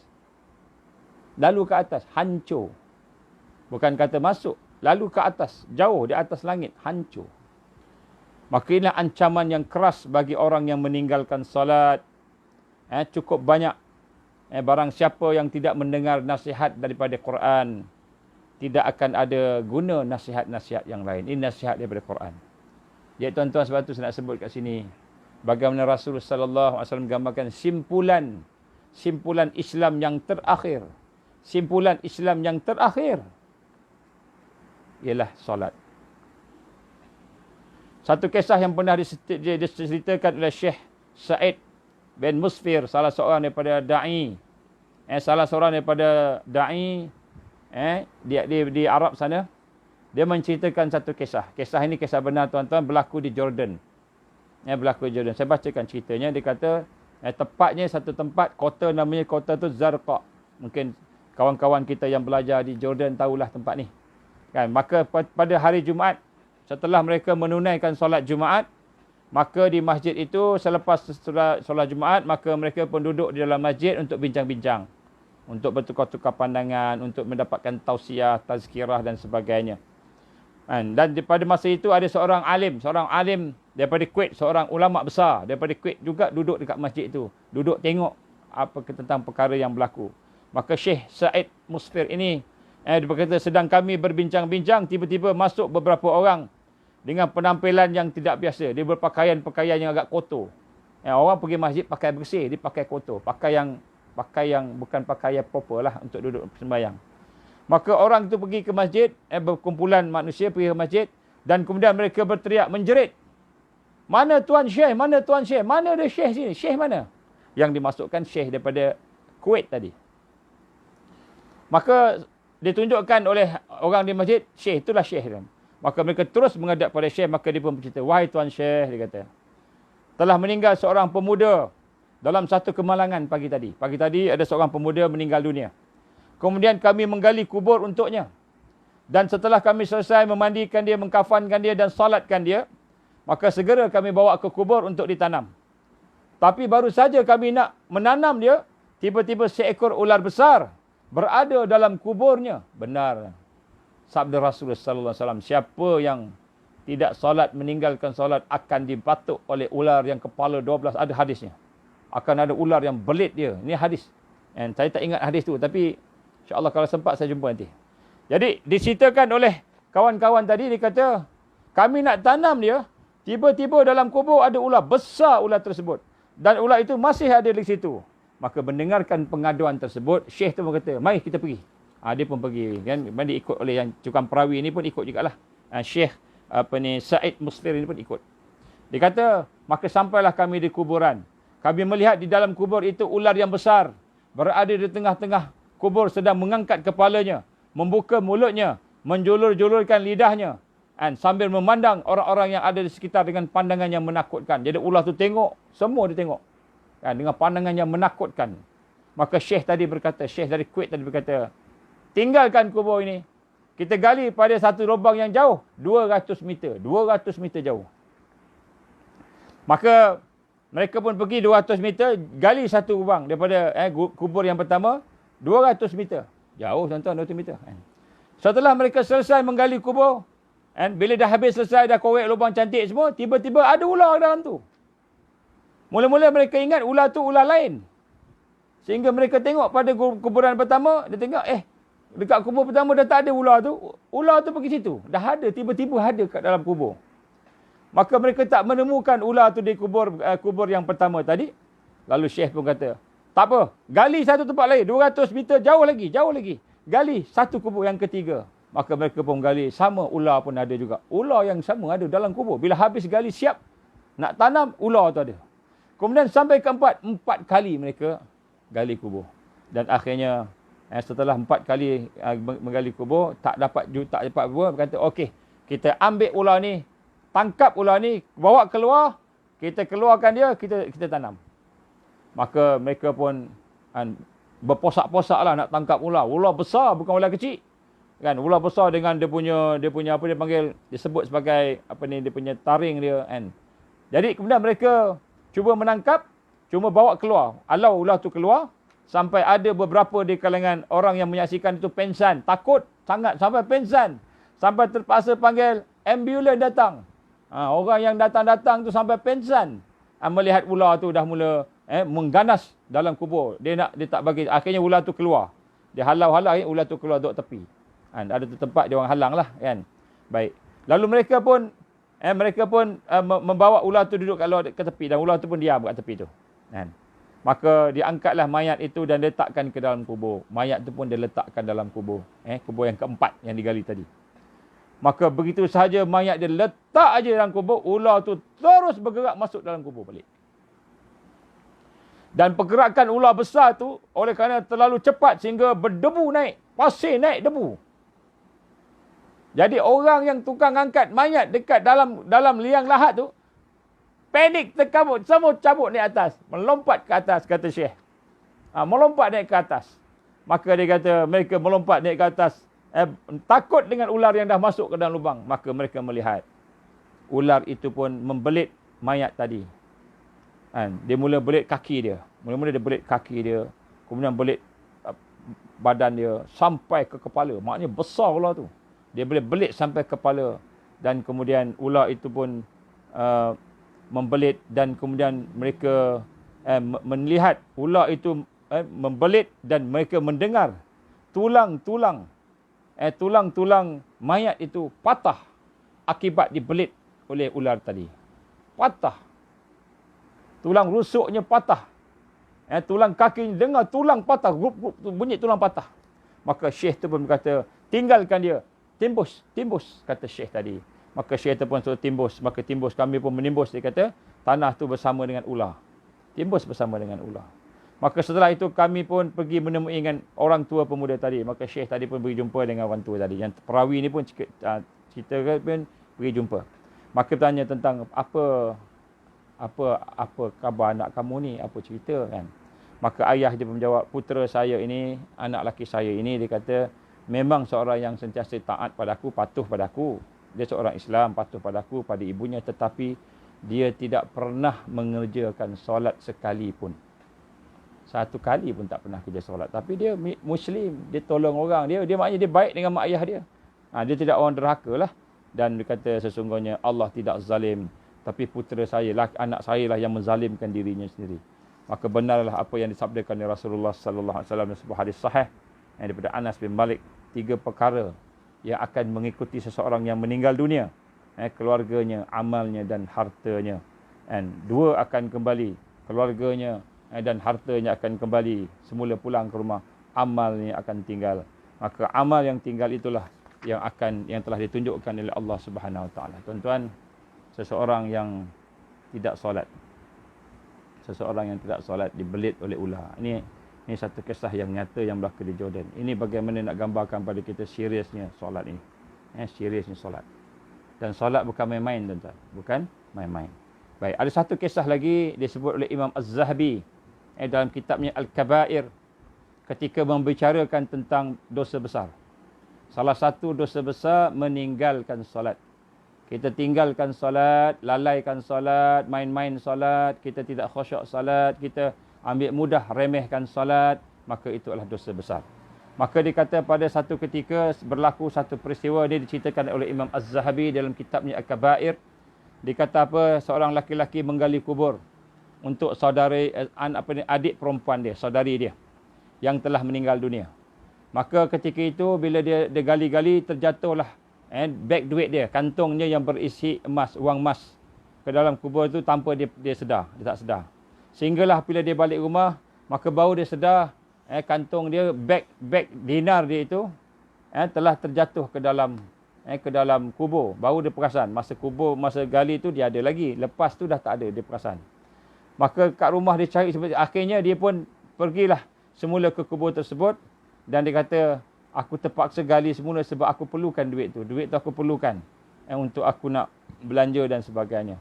Lalu ke atas, hancur. Bukan kata masuk, lalu ke atas. Jauh di atas langit, hancur. Maka inilah ancaman yang keras bagi orang yang meninggalkan solat. Cukup banyak. Barang siapa yang tidak mendengar nasihat daripada Quran, tidak akan ada guna nasihat-nasihat yang lain. Ini nasihat daripada Quran. Ya, tuan-tuan, sebab tu saya nak sebut kat sini. Bagaimana Rasulullah SAW menggambarkan simpulan Islam yang terakhir. Simpulan Islam yang terakhir ialah solat. Satu kisah yang pernah diceritakan oleh Syekh Sa'id bin Musfir, salah seorang daripada da'i. Di Arab sana. Dia menceritakan satu kisah. Kisah ini kisah benar, tuan-tuan, berlaku di Jordan. Berlaku di Jordan. Saya bacakan ceritanya. Dia kata, tepatnya satu tempat, kota namanya kota tu Zarqa. Mungkin kawan-kawan kita yang belajar di Jordan tahulah tempat ni. Kan? Maka pada hari Jumaat, setelah mereka menunaikan solat Jumaat, maka di masjid itu selepas solat Jumaat, maka mereka pun duduk di dalam masjid untuk bincang-bincang. Untuk bertukar-tukar pandangan, untuk mendapatkan tausiah, tazkirah dan sebagainya. Dan pada masa itu ada seorang alim daripada Kuwait, seorang ulama besar daripada Kuwait juga duduk dekat masjid itu. Duduk tengok apa tentang perkara yang berlaku. Maka Syekh Sa'id Musfir ini, dia berkata, sedang kami berbincang-bincang, tiba-tiba masuk beberapa orang dengan penampilan yang tidak biasa. Dia berpakaian-pakaian yang agak kotor. Orang pergi masjid pakai bersih, dia pakai kotor. Pakai yang bukan pakaian proper lah untuk duduk sembahyang. Maka orang itu pergi ke masjid, berkumpulan manusia pergi ke masjid, dan kemudian mereka berteriak, menjerit. Mana Tuan Syekh? Mana Tuan Syekh? Mana ada Syekh sini? Syekh mana? Yang dimasukkan Syekh daripada Kuwait tadi. Maka ditunjukkan oleh orang di masjid, Syekh, itulah Syekh. Maka mereka terus menghadap pada Syekh, maka dia pun bercerita, wahai Tuan Syekh, dia kata, telah meninggal seorang pemuda dalam satu kemalangan pagi tadi. Pagi tadi ada seorang pemuda meninggal dunia. Kemudian kami menggali kubur untuknya. Dan setelah kami selesai memandikan dia, mengkafankan dia dan salatkan dia, maka segera kami bawa ke kubur untuk ditanam. Tapi baru saja kami nak menanam dia, tiba-tiba seekor ular besar berada dalam kuburnya. Benar sabda Rasulullah sallallahu alaihi wasallam, siapa yang tidak solat, meninggalkan solat, akan dipatuk oleh ular yang kepala 12. Ada hadisnya. Akan ada ular yang belit dia. Ini hadis. And saya tak ingat hadis tu, tapi insya-Allah kalau sempat saya jumpa nanti. Jadi diceritakan oleh kawan-kawan tadi, dia kata, kami nak tanam dia, tiba-tiba dalam kubur ada ular besar, ular tersebut. Dan ular itu masih ada di situ. Maka mendengarkan pengaduan tersebut, Syekh tu pun kata, mari kita pergi. Dia pun pergi. Kan? Dia ikut oleh yang tukang perawi ni pun ikut jugalah. Syekh Said Musfir ni pun ikut. Dia kata, maka sampailah kami di kuburan. Kami melihat di dalam kubur itu ular yang besar. Berada di tengah-tengah kubur sedang mengangkat kepalanya. Membuka mulutnya. Menjulur-julurkan lidahnya. Sambil memandang orang-orang yang ada di sekitar dengan pandangan yang menakutkan. Jadi ular tu tengok. Semua dia tengok. Dengan pandangan yang menakutkan. Maka Syekh tadi berkata, Syekh dari Kuwait tadi berkata, tinggalkan kubur ini. Kita gali pada satu lubang yang jauh. 200 meter. 200 meter jauh. Maka mereka pun pergi 200 meter. Gali satu lubang. Daripada kubur yang pertama. 200 meter. Jauh tuan-tuan 200 meter. Setelah mereka selesai menggali kubur. Bila dah habis selesai. Dah korek lubang cantik semua. Tiba-tiba ada ular dalam tu. Mula-mula mereka ingat ular tu ular lain. Sehingga mereka tengok pada kuburan pertama. Dia tengok dekat kubur pertama dah tak ada ular tu. Ular tu pergi situ. Dah ada. Tiba-tiba ada kat dalam kubur. Maka mereka tak menemukan ular tu di kubur yang pertama tadi. Lalu Syekh pun kata, tak apa. Gali satu tempat lain. 200 meter jauh lagi. Jauh lagi. Gali satu kubur yang ketiga. Maka mereka pun gali. Sama ular pun ada juga. Ular yang sama ada dalam kubur. Bila habis gali siap. Nak tanam, ular tu ada. Kemudian sampai keempat. 4 kali mereka gali kubur. Dan akhirnya setelah 4 kali menggali kubur, tak dapat apa, berkata, okey, kita ambil ular ni, tangkap ular ni, bawa keluar, kita keluarkan dia, kita tanam. Maka mereka pun berposak-posak lah nak tangkap ular. Ular besar, bukan ular kecil. Kan, ular besar dengan dia punya apa dia panggil, disebut sebagai dia punya taring dia kan. Jadi kemudian mereka cuba menangkap, cuma bawa keluar. Alau ular tu keluar, sampai ada beberapa di kalangan orang yang menyaksikan itu pengsan. Takut sangat sampai pengsan. Sampai terpaksa panggil ambulans datang. Orang yang datang-datang tu sampai pengsan. Melihat ular tu dah mula mengganas dalam kubur. Dia tak bagi. Akhirnya ular tu keluar. Dia halau-halau, ular tu keluar duduk tepi. Ada tempat dia orang halang lah. Kan? Baik. Lalu mereka pun membawa ular tu duduk ke tepi. Dan ular tu pun diam kat tepi tu. Kan? Maka diangkatlah mayat itu dan letakkan ke dalam kubur. Mayat itu pun diletakkan dalam kubur. Kubur yang keempat yang digali tadi. Maka begitu sahaja mayat dia letak aja dalam kubur, ular tu terus bergerak masuk dalam kubur balik. Dan pergerakan ular besar tu oleh kerana terlalu cepat sehingga berdebu naik. Pasir naik debu. Jadi orang yang tukang angkat mayat dekat dalam liang lahat tu, panik, terkabut, semua cabut naik atas. Melompat ke atas, kata Syekh. Melompat naik ke atas. Maka dia kata, mereka melompat naik ke atas. Takut dengan ular yang dah masuk ke dalam lubang. Maka mereka melihat. Ular itu pun membelit mayat tadi. Dia mula belit kaki dia. Mula-mula dia belit kaki dia. Kemudian belit badan dia sampai ke kepala. Maknanya besar ular tu. Dia boleh belit sampai kepala. Dan kemudian ular itu pun membelit dan kemudian mereka melihat ular itu membelit dan mereka mendengar tulang-tulang mayat itu patah akibat dibelit oleh ular tadi. Patah. Tulang rusuknya patah. Tulang kakinya dengar tulang patah, grup-grup bunyi tulang patah. Maka Syekh tu pun berkata, tinggalkan dia. Timbus, kata Syekh tadi. Maka Syekh tu pun suruh timbus. Maka timbus, kami pun menimbus. Dia kata, tanah tu bersama dengan ular. Timbus bersama dengan ular. Maka setelah itu kami pun pergi menemui dengan orang tua pemuda tadi. Maka Syekh tadi pun pergi jumpa dengan orang tua tadi. Yang perawi ni pun cerita pun pergi jumpa. Maka tanya tentang apa khabar anak kamu ni, apa cerita kan. Maka ayah dia menjawab, putera saya ini, anak lelaki saya ini, dia kata, memang seorang yang sentiasa taat padaku, patuh padaku. Dia seorang Islam, patuh padaku, pada ibunya, tetapi dia tidak pernah mengerjakan solat sekalipun. Satu kali pun tak pernah kerja solat. Tapi dia Muslim, dia tolong orang. Dia maknanya dia baik dengan mak ayah dia. Dia tidak orang derhaka lah. Dan dia kata sesungguhnya Allah tidak zalim. Tapi putera saya lah, anak saya lah yang menzalimkan dirinya sendiri. Maka benarlah apa yang disabdakan oleh Rasulullah sallallahu alaihi wasallam dalam sebuah hadis sahih yang daripada Anas bin Malik, 3 perkara yang akan mengikuti seseorang yang meninggal dunia. Keluarganya, amalnya dan hartanya. 2 akan kembali, keluarganya, dan hartanya akan kembali semula pulang ke rumah. Amalnya akan tinggal. Maka amal yang tinggal itulah yang telah ditunjukkan oleh Allah Subhanahu Wa Taala. Tuan-tuan, seseorang yang tidak solat, dibelit oleh ular. Ini satu kisah yang nyata yang berlaku di Jordan. Ini bagaimana nak gambarkan pada kita seriusnya solat ini. Seriusnya solat. Dan solat bukan main-main, tuan-tuan. Bukan main-main. Baik, ada satu kisah lagi disebut oleh Imam Az-Zahabi dalam kitabnya Al-Kabair, ketika membicarakan tentang dosa besar. Salah satu dosa besar meninggalkan solat. Kita tinggalkan solat, lalaikan solat, main-main solat, kita tidak khusyuk solat, kita ambil mudah remehkan solat, maka itu adalah dosa besar. Maka dikata pada satu ketika berlaku satu peristiwa, dia diceritakan oleh Imam Az-Zahabi dalam kitabnya Al-Kabair. Dikata apa, seorang laki-laki menggali kubur untuk adik perempuan dia, saudari dia yang telah meninggal dunia. Maka ketika itu bila dia gali-gali, terjatuhlah beg duit dia, kantongnya yang berisi emas, wang emas ke dalam kubur itu tanpa dia tak sedar. Sehinggalah bila dia balik rumah, maka baru dia sedar kantong dia, beg dinar dia itu telah terjatuh ke dalam kubur. Baru dia perasan, masa gali itu dia ada lagi, lepas tu dah tak ada, dia perasan. Maka kat rumah dia cari, akhirnya dia pun pergilah semula ke kubur tersebut, dan dia kata, aku terpaksa gali semula sebab aku perlukan duit tu. Duit tu aku perlukan untuk aku nak belanja dan sebagainya.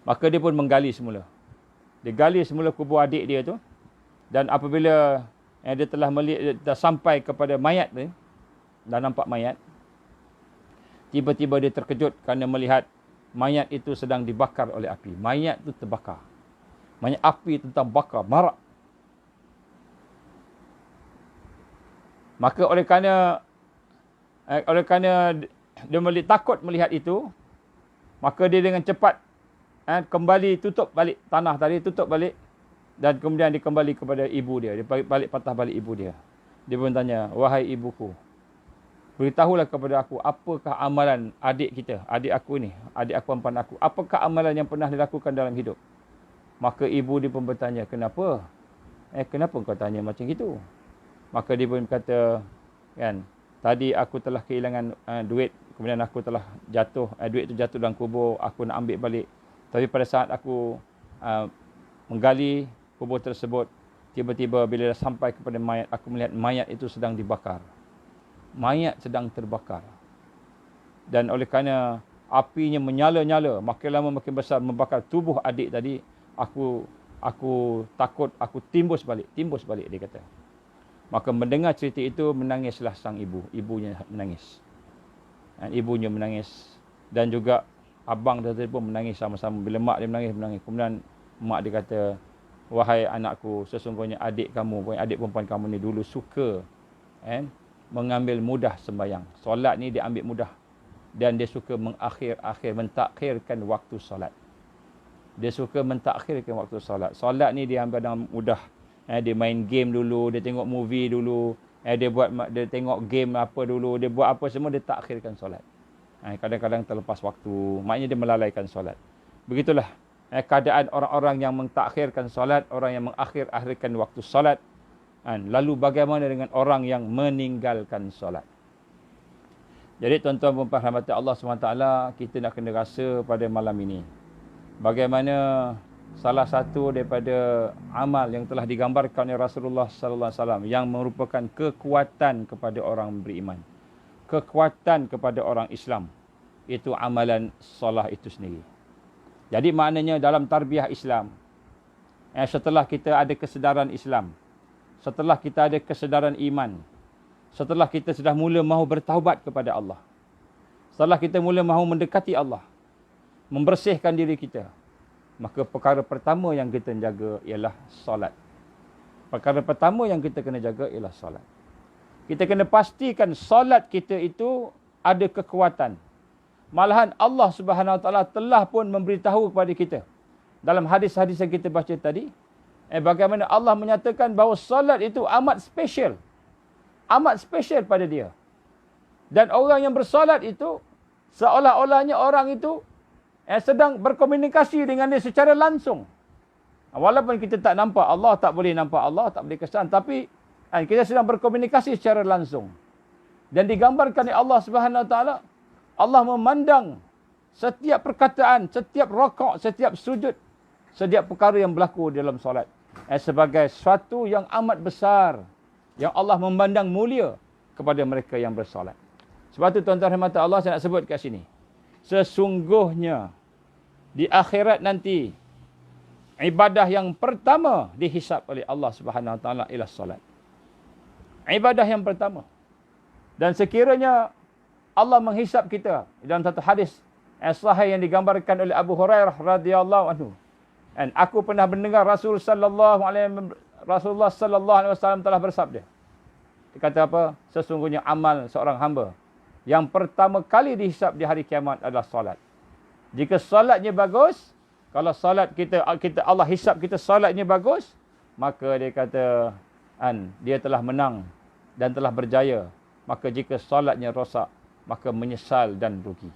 Maka dia pun menggali semula. Dia gali semula kubur adik dia tu, dan apabila dia telah sampai kepada mayat tu, dah nampak mayat, tiba-tiba dia terkejut kerana melihat mayat itu sedang dibakar oleh api. Mayat itu terbakar. Mayat api tentang bakar, marak. Maka oleh kerana dia takut melihat itu, maka dia dengan cepat kembali tutup balik tanah tadi, tutup balik, dan kemudian dia kembali kepada ibu dia. Dia patah balik ibu dia. Dia pun tanya, wahai ibuku, beritahulah kepada aku, apakah amalan adik aku perempuan aku, apakah amalan yang pernah dilakukan dalam hidup? Maka ibu dia pun bertanya, kenapa? Kenapa kau tanya macam itu? Maka dia pun kata, tadi aku telah kehilangan duit, kemudian aku telah duit itu jatuh dalam kubur, aku nak ambil balik. Tapi pada saat aku menggali kubur tersebut, tiba-tiba bila sampai kepada mayat, aku melihat mayat itu sedang dibakar. Mayat sedang terbakar. Dan oleh kerana apinya menyala-nyala, makin lama makin besar, membakar tubuh adik tadi, aku takut, aku timbus balik dia kata. Maka mendengar cerita itu, menangislah sang ibu. Ibunya menangis. Ibunya menangis. Dan juga abang dia pun menangis sama-sama. Bila mak dia menangis. Kemudian mak dia kata, wahai anakku, sesungguhnya adik perempuan kamu ni dulu suka mengambil mudah sembahyang. Solat ni dia ambil mudah. Dan dia suka mentakhirkan waktu solat. Dia suka mentakhirkan waktu solat. Solat ni dia ambil dengan mudah. Dia main game dulu, dia tengok movie dulu, dia tengok game apa dulu, dia buat apa semua, dia takhirkan solat. Kadang-kadang terlepas waktu, maknanya dia melalaikan solat. Begitulah keadaan orang-orang yang mentakhirkan solat, orang yang mengakhirkan waktu solat. Lalu bagaimana dengan orang yang meninggalkan solat? Jadi tuan-tuan dan puan-puan rahmati Allah SWT, kita nak kena rasa pada malam ini, bagaimana salah satu daripada amal yang telah digambarkan oleh Rasulullah sallallahu alaihi wasallam yang merupakan kekuatan kepada orang beriman, kekuatan kepada orang Islam, itu amalan solat itu sendiri. Jadi maknanya dalam tarbiyah Islam, setelah kita ada kesedaran Islam, setelah kita ada kesedaran iman, setelah kita sudah mula mahu bertaubat kepada Allah, setelah kita mula mahu mendekati Allah, membersihkan diri kita, maka perkara pertama yang kita jaga ialah solat. Perkara pertama yang kita kena jaga ialah solat. Kita kena pastikan solat kita itu ada kekuatan. Malahan Allah Subhanahu Wa Taala telah pun memberitahu kepada kita dalam hadis-hadis yang kita baca tadi, bagaimana Allah menyatakan bahawa solat itu amat spesial. Amat spesial pada dia. Dan orang yang bersolat itu, seolah-olahnya orang itu sedang berkomunikasi dengan dia secara langsung. Walaupun kita tak nampak Allah, tak boleh nampak Allah, tak boleh kesan, tapi kita sedang berkomunikasi secara langsung. Dan digambarkan oleh Allah Subhanahu Wa Taala, Allah memandang setiap perkataan, setiap rakaat, setiap sujud, setiap perkara yang berlaku dalam solat sebagai sesuatu yang amat besar, yang Allah memandang mulia kepada mereka yang bersolat. Sebab tu tuan-tuan rahmati Allah, saya nak sebut kat sini. Sesungguhnya di akhirat nanti, ibadah yang pertama dihisap oleh Allah Subhanahu Wa Taala ialah solat. Ibadah yang pertama. Dan sekiranya Allah menghisap kita dalam satu hadis sahih yang digambarkan oleh Abu Hurairah radhiyallahu anhu. Dan aku pernah mendengar Rasulullah sallallahu alaihi wasallam telah bersabda. Dia kata apa? Sesungguhnya amal seorang hamba yang pertama kali dihisap di hari kiamat adalah solat. Jika solatnya bagus, kalau solat kita Allah hisap kita solatnya bagus, maka dia kata dia telah menang dan telah berjaya. Maka jika solatnya rosak, maka menyesal dan rugi.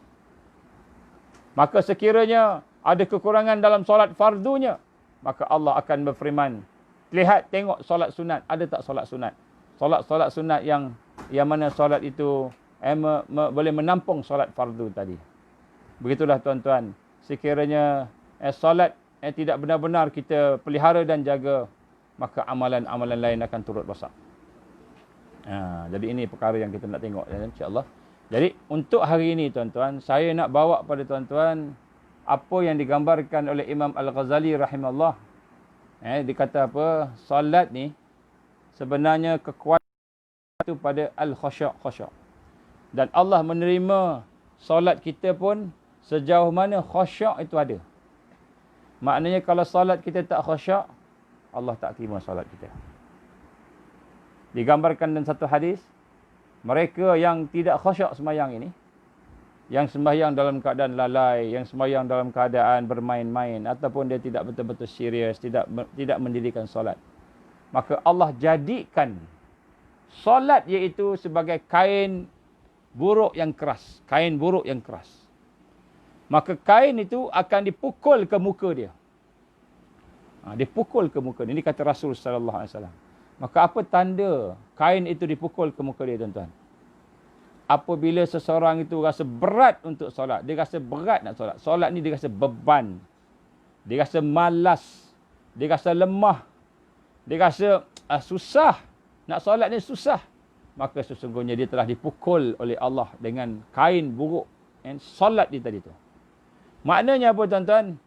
Maka sekiranya ada kekurangan dalam solat fardunya, maka Allah akan berfirman, lihat, tengok solat sunat, ada tak solat sunat? Solat sunat yang mana solat itu boleh menampung solat fardu tadi. Begitulah tuan-tuan, sekiranya solat tidak benar-benar kita pelihara dan jaga, maka amalan-amalan lain akan turut rosak. Jadi ini perkara yang kita nak tengok, insya-Allah. Jadi untuk hari ini tuan-tuan, saya nak bawa pada tuan-tuan apa yang digambarkan oleh Imam Al-Ghazali rahimahullah. Dia kata apa? Solat ni sebenarnya kekuatan itu pada al-khusyu'. Dan Allah menerima solat kita pun sejauh mana khusyuk itu ada. Maknanya kalau solat kita tak khusyuk, Allah tak terima solat kita. Digambarkan dalam satu hadis, mereka yang tidak khusyuk sembahyang ini, yang sembahyang dalam keadaan lalai, yang sembahyang dalam keadaan bermain-main, ataupun dia tidak betul-betul serius, tidak mendirikan solat, maka Allah jadikan solat iaitu sebagai kain buruk yang keras. Kain buruk yang keras. Maka kain itu akan dipukul ke muka dia. Dipukul ke muka dia. Ini kata Rasul sallallahu alaihi wasallam. Maka apa tanda kain itu dipukul ke muka dia, tuan-tuan? Apabila seseorang itu rasa berat untuk solat. Dia rasa berat nak solat. Solat ni dia rasa beban. Dia rasa malas. Dia rasa lemah. Dia rasa susah. Nak solat ni susah. Maka sesungguhnya dia telah dipukul oleh Allah dengan kain buruk solat dia tadi tu. Maknanya apa, tuan-tuan?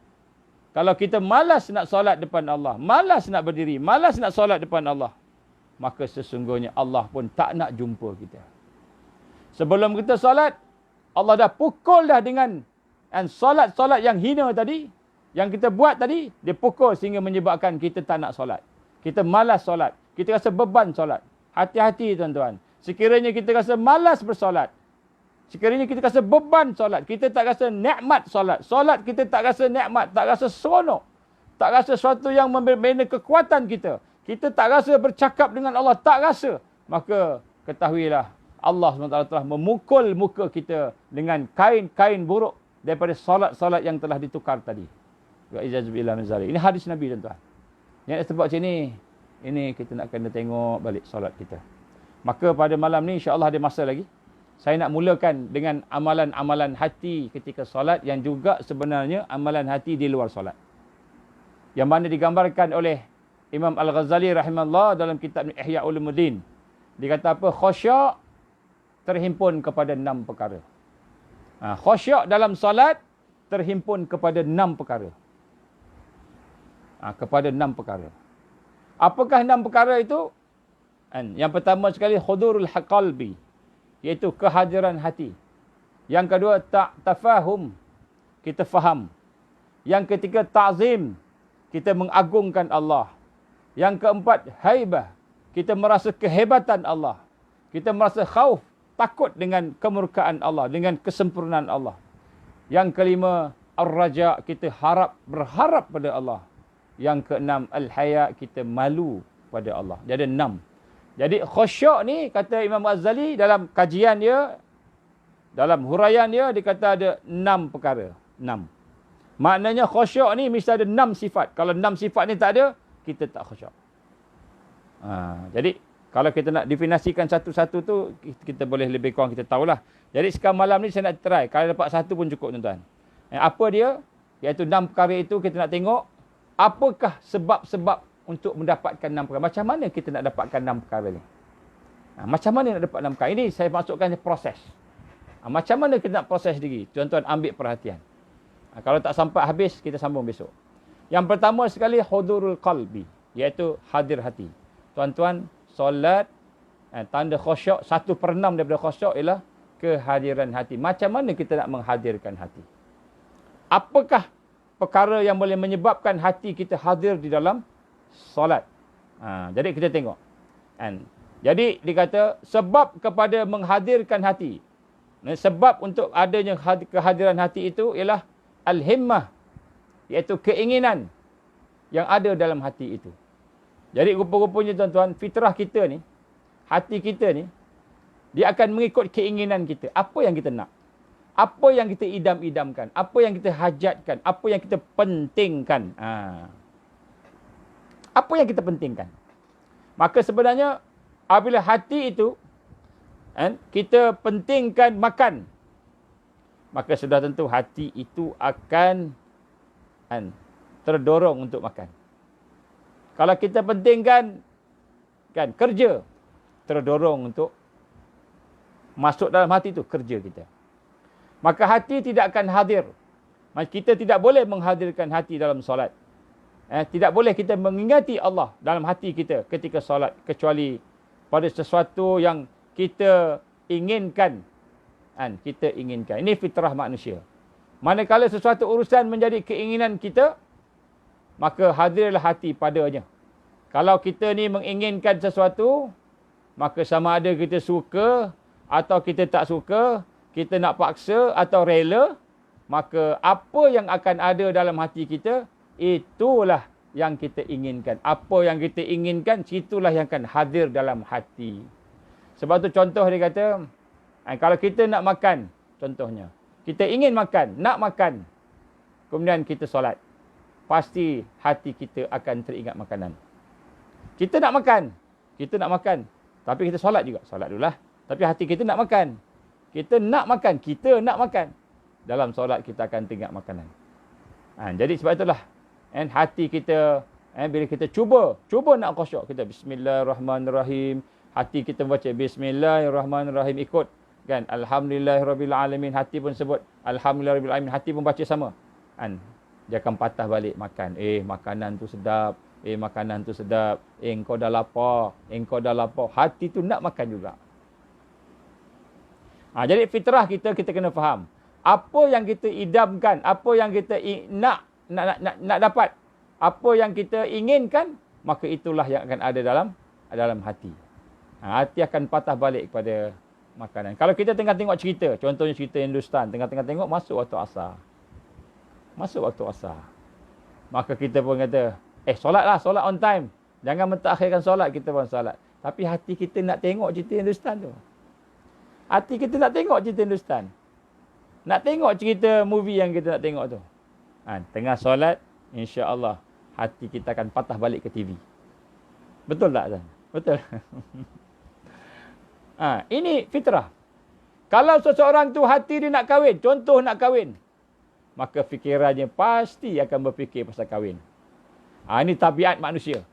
Kalau kita malas nak solat depan Allah, malas nak berdiri, malas nak solat depan Allah, maka sesungguhnya Allah pun tak nak jumpa kita. Sebelum kita solat, Allah dah pukul dah dengan solat-solat yang hina tadi, yang kita buat tadi, dia pukul sehingga menyebabkan kita tak nak solat. Kita malas solat. Kita rasa beban solat. Hati-hati, tuan-tuan. Sekiranya kita rasa malas bersolat, sekiranya kita rasa beban solat, kita tak rasa nikmat solat, solat kita tak rasa nikmat, tak rasa seronok, tak rasa sesuatu yang membina kekuatan kita, kita tak rasa bercakap dengan Allah, tak rasa, maka ketahuilah Allah SWT telah memukul muka kita dengan kain-kain buruk daripada solat-solat yang telah ditukar tadi. Wa'izazbillah min zalik. Ini hadis Nabi, tuan-tuan. Yang sebab sini, ini kita nak kena tengok balik solat kita. Maka pada malam ni insya-Allah ada masa lagi. Saya nak mulakan dengan amalan-amalan hati ketika solat yang juga sebenarnya amalan hati di luar solat. Yang mana digambarkan oleh Imam Al-Ghazali rahimahullah dalam kitab Ihya Ulumuddin. Dia kata apa? Khusyuk terhimpun kepada 6 perkara. Khusyuk dalam solat terhimpun kepada 6 perkara. Kepada 6 perkara. Apakah 6 perkara itu? Yang pertama sekali, hudurul qalbi, iaitu kehadiran hati. Yang kedua, tafahum, kita faham. Yang ketiga, ta'zim, kita mengagungkan Allah. Yang keempat, haibah, kita merasa kehebatan Allah. Kita merasa khauf, takut dengan kemurkaan Allah, dengan kesempurnaan Allah. Yang kelima, ar-raja, kita berharap pada Allah. Yang keenam, al-haya, kita malu pada Allah. Jadi ada 6. Jadi khusyuk ni, kata Imam Ghazali dalam kajian dia, dalam huraian dia, dia kata ada 6 perkara. 6. Maknanya khusyuk ni mesti ada 6 sifat. Kalau 6 sifat ni tak ada, kita tak khusyuk. Jadi, kalau kita nak definisikan satu-satu tu, kita boleh lebih kurang kita tahulah. Jadi sekarang malam ni saya nak try. Kalau dapat satu pun cukup tuan-tuan. Apa dia? Iaitu 6 perkara itu kita nak tengok. Apakah sebab-sebab untuk mendapatkan 6 perkara? Macam mana kita nak dapatkan 6 perkara ni? Macam mana nak dapat 6 perkara? Ini saya masukkan proses. Macam mana kita nak proses diri? Tuan-tuan ambil perhatian. Kalau tak sampai habis, kita sambung besok. Yang pertama sekali, hudurul qalbi. Iaitu hadir hati. Tuan-tuan, solat, tanda khusyuk, 1/6 daripada khusyuk ialah kehadiran hati. Macam mana kita nak menghadirkan hati? Apakah perkara yang boleh menyebabkan hati kita hadir di dalam solat? Jadi kita tengok. Jadi dikata sebab kepada menghadirkan hati. Sebab untuk adanya kehadiran hati itu ialah al-himmah. Iaitu keinginan yang ada dalam hati itu. Jadi rupa-rupanya tuan-tuan, fitrah kita ni, hati kita ni, dia akan mengikut keinginan kita. Apa yang kita nak. Apa yang kita idam-idamkan. Apa yang kita hajatkan. Apa yang kita pentingkan. Apa yang kita pentingkan. Maka sebenarnya, apabila hati itu, kita pentingkan makan. Maka sudah tentu hati itu akan terdorong untuk makan. Kalau kita pentingkan kerja, terdorong untuk masuk dalam hati itu kerja kita. Maka hati tidak akan hadir. Kita tidak boleh menghadirkan hati dalam solat. Tidak boleh kita mengingati Allah dalam hati kita ketika solat. Kecuali pada sesuatu yang kita inginkan. Kita inginkan. Ini fitrah manusia. Manakala sesuatu urusan menjadi keinginan kita, maka hadirlah hati padanya. Kalau kita ni menginginkan sesuatu, maka sama ada kita suka atau kita tak suka, kita nak paksa atau rela, maka apa yang akan ada dalam hati kita, itulah yang kita inginkan. Apa yang kita inginkan, situlah yang akan hadir dalam hati. Sebab tu contoh dia kata, kalau kita nak makan, contohnya, kita ingin makan, nak makan, kemudian kita solat, pasti hati kita akan teringat makanan. Kita nak makan, tapi kita solat juga. Solat dululah. Tapi hati kita nak makan. Kita nak makan. Dalam solat kita akan teringat makanan. Jadi sebab itulah, hati kita, bila kita cuba nak khusyuk, kita bismillahirrahmanirrahim. Hati kita baca bismillahirrahmanirrahim, ikut. Alhamdulillahirrabbilalamin, hati pun sebut alhamdulillahirabbilalamin, hati pun baca sama. Dia akan patah balik makan. Makanan tu sedap. Makanan tu sedap. Engkau dah lapar. Hati tu nak makan juga. Jadi fitrah kita kena faham. Apa yang kita idamkan, apa yang kita nak dapat, apa yang kita inginkan, maka itulah yang akan ada dalam hati. Hati akan patah balik kepada makanan. Kalau kita tengah tengok cerita, contohnya cerita Hindustan, tengah-tengah tengok, masuk waktu asar. Maka kita pun kata, solatlah, solat on time. Jangan mentakhirkan solat, kita pun solat. Tapi hati kita nak tengok cerita Hindustan tu. Hati kita nak tengok cerita Hindustan. Nak tengok cerita movie yang kita nak tengok tu. Tengah solat, insya-Allah hati kita akan patah balik ke TV. Betul tak, Azan? Betul. Ini fitrah. Kalau seseorang tu hati dia nak kahwin, contoh nak kahwin, maka fikirannya pasti akan berfikir pasal kahwin. Ini tabiat manusia.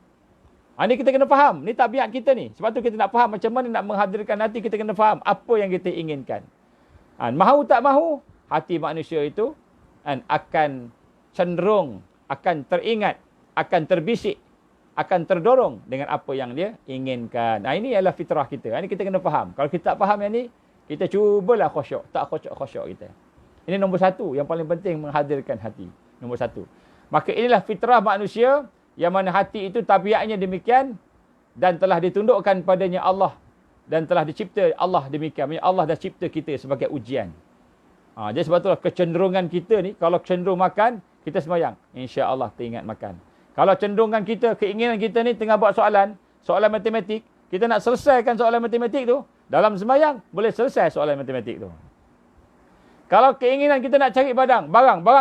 Ini kita kena faham. Ini tabiat kita ni. Sebab tu kita nak faham macam mana nak menghadirkan hati, kita kena faham apa yang kita inginkan. Mahu tak mahu, hati manusia itu akan cenderung, akan teringat, akan terbisik, akan terdorong dengan apa yang dia inginkan. Ini adalah fitrah kita. Ini kita kena faham. Kalau kita tak faham yang ni, kita cubalah khusyuk. Tak khusyuk kita. Ini nombor satu yang paling penting, menghadirkan hati. Nombor satu. Maka inilah fitrah manusia yang mana hati itu tabiatnya demikian dan telah ditundukkan padanya Allah dan telah dicipta Allah demikian. Maksudnya Allah dah cipta kita sebagai ujian. Jadi sebab itulah kecenderungan kita ni, kalau cenderung makan, kita sembahyang, insya-Allah teringat makan. Kalau cenderungan kita, keinginan kita ni tengah buat soalan matematik, kita nak selesaikan soalan matematik tu, dalam sembahyang boleh selesai soalan matematik tu. Kalau keinginan kita nak cari barang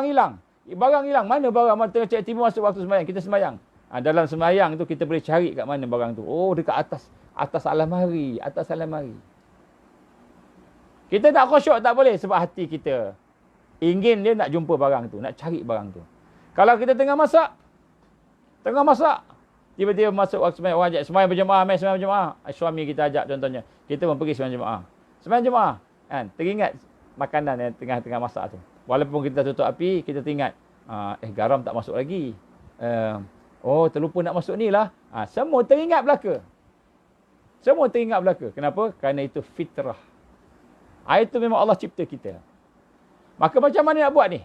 hilang, Barang hilang. Mana barang? Mana tengah cek TV masuk waktu sembahyang. Kita sembahyang. Dalam sembahyang tu kita boleh cari kat mana barang tu. Oh, dekat atas. Atas alamari. Atas alamari. Kita nak khusyuk tak boleh sebab hati kita ingin dia nak jumpa barang tu. Nak cari barang tu. Kalau kita tengah masak. Tiba-tiba masuk waktu sembahyang. Orang ajak sembahyang berjemaah. Sembahyang berjemaah. Suami kita ajak contohnya. Kita pun pergi sembahyang jemaah. Sembahyang jemaah. Kan? Teringat makanan yang tengah-tengah masak tu. Walaupun kita tutup api, kita teringat. Garam tak masuk lagi. Terlupa nak masuk ni lah. Semua teringat belaka. Kenapa? Kerana itu fitrah. Itu memang Allah cipta kita. Maka macam mana nak buat ni?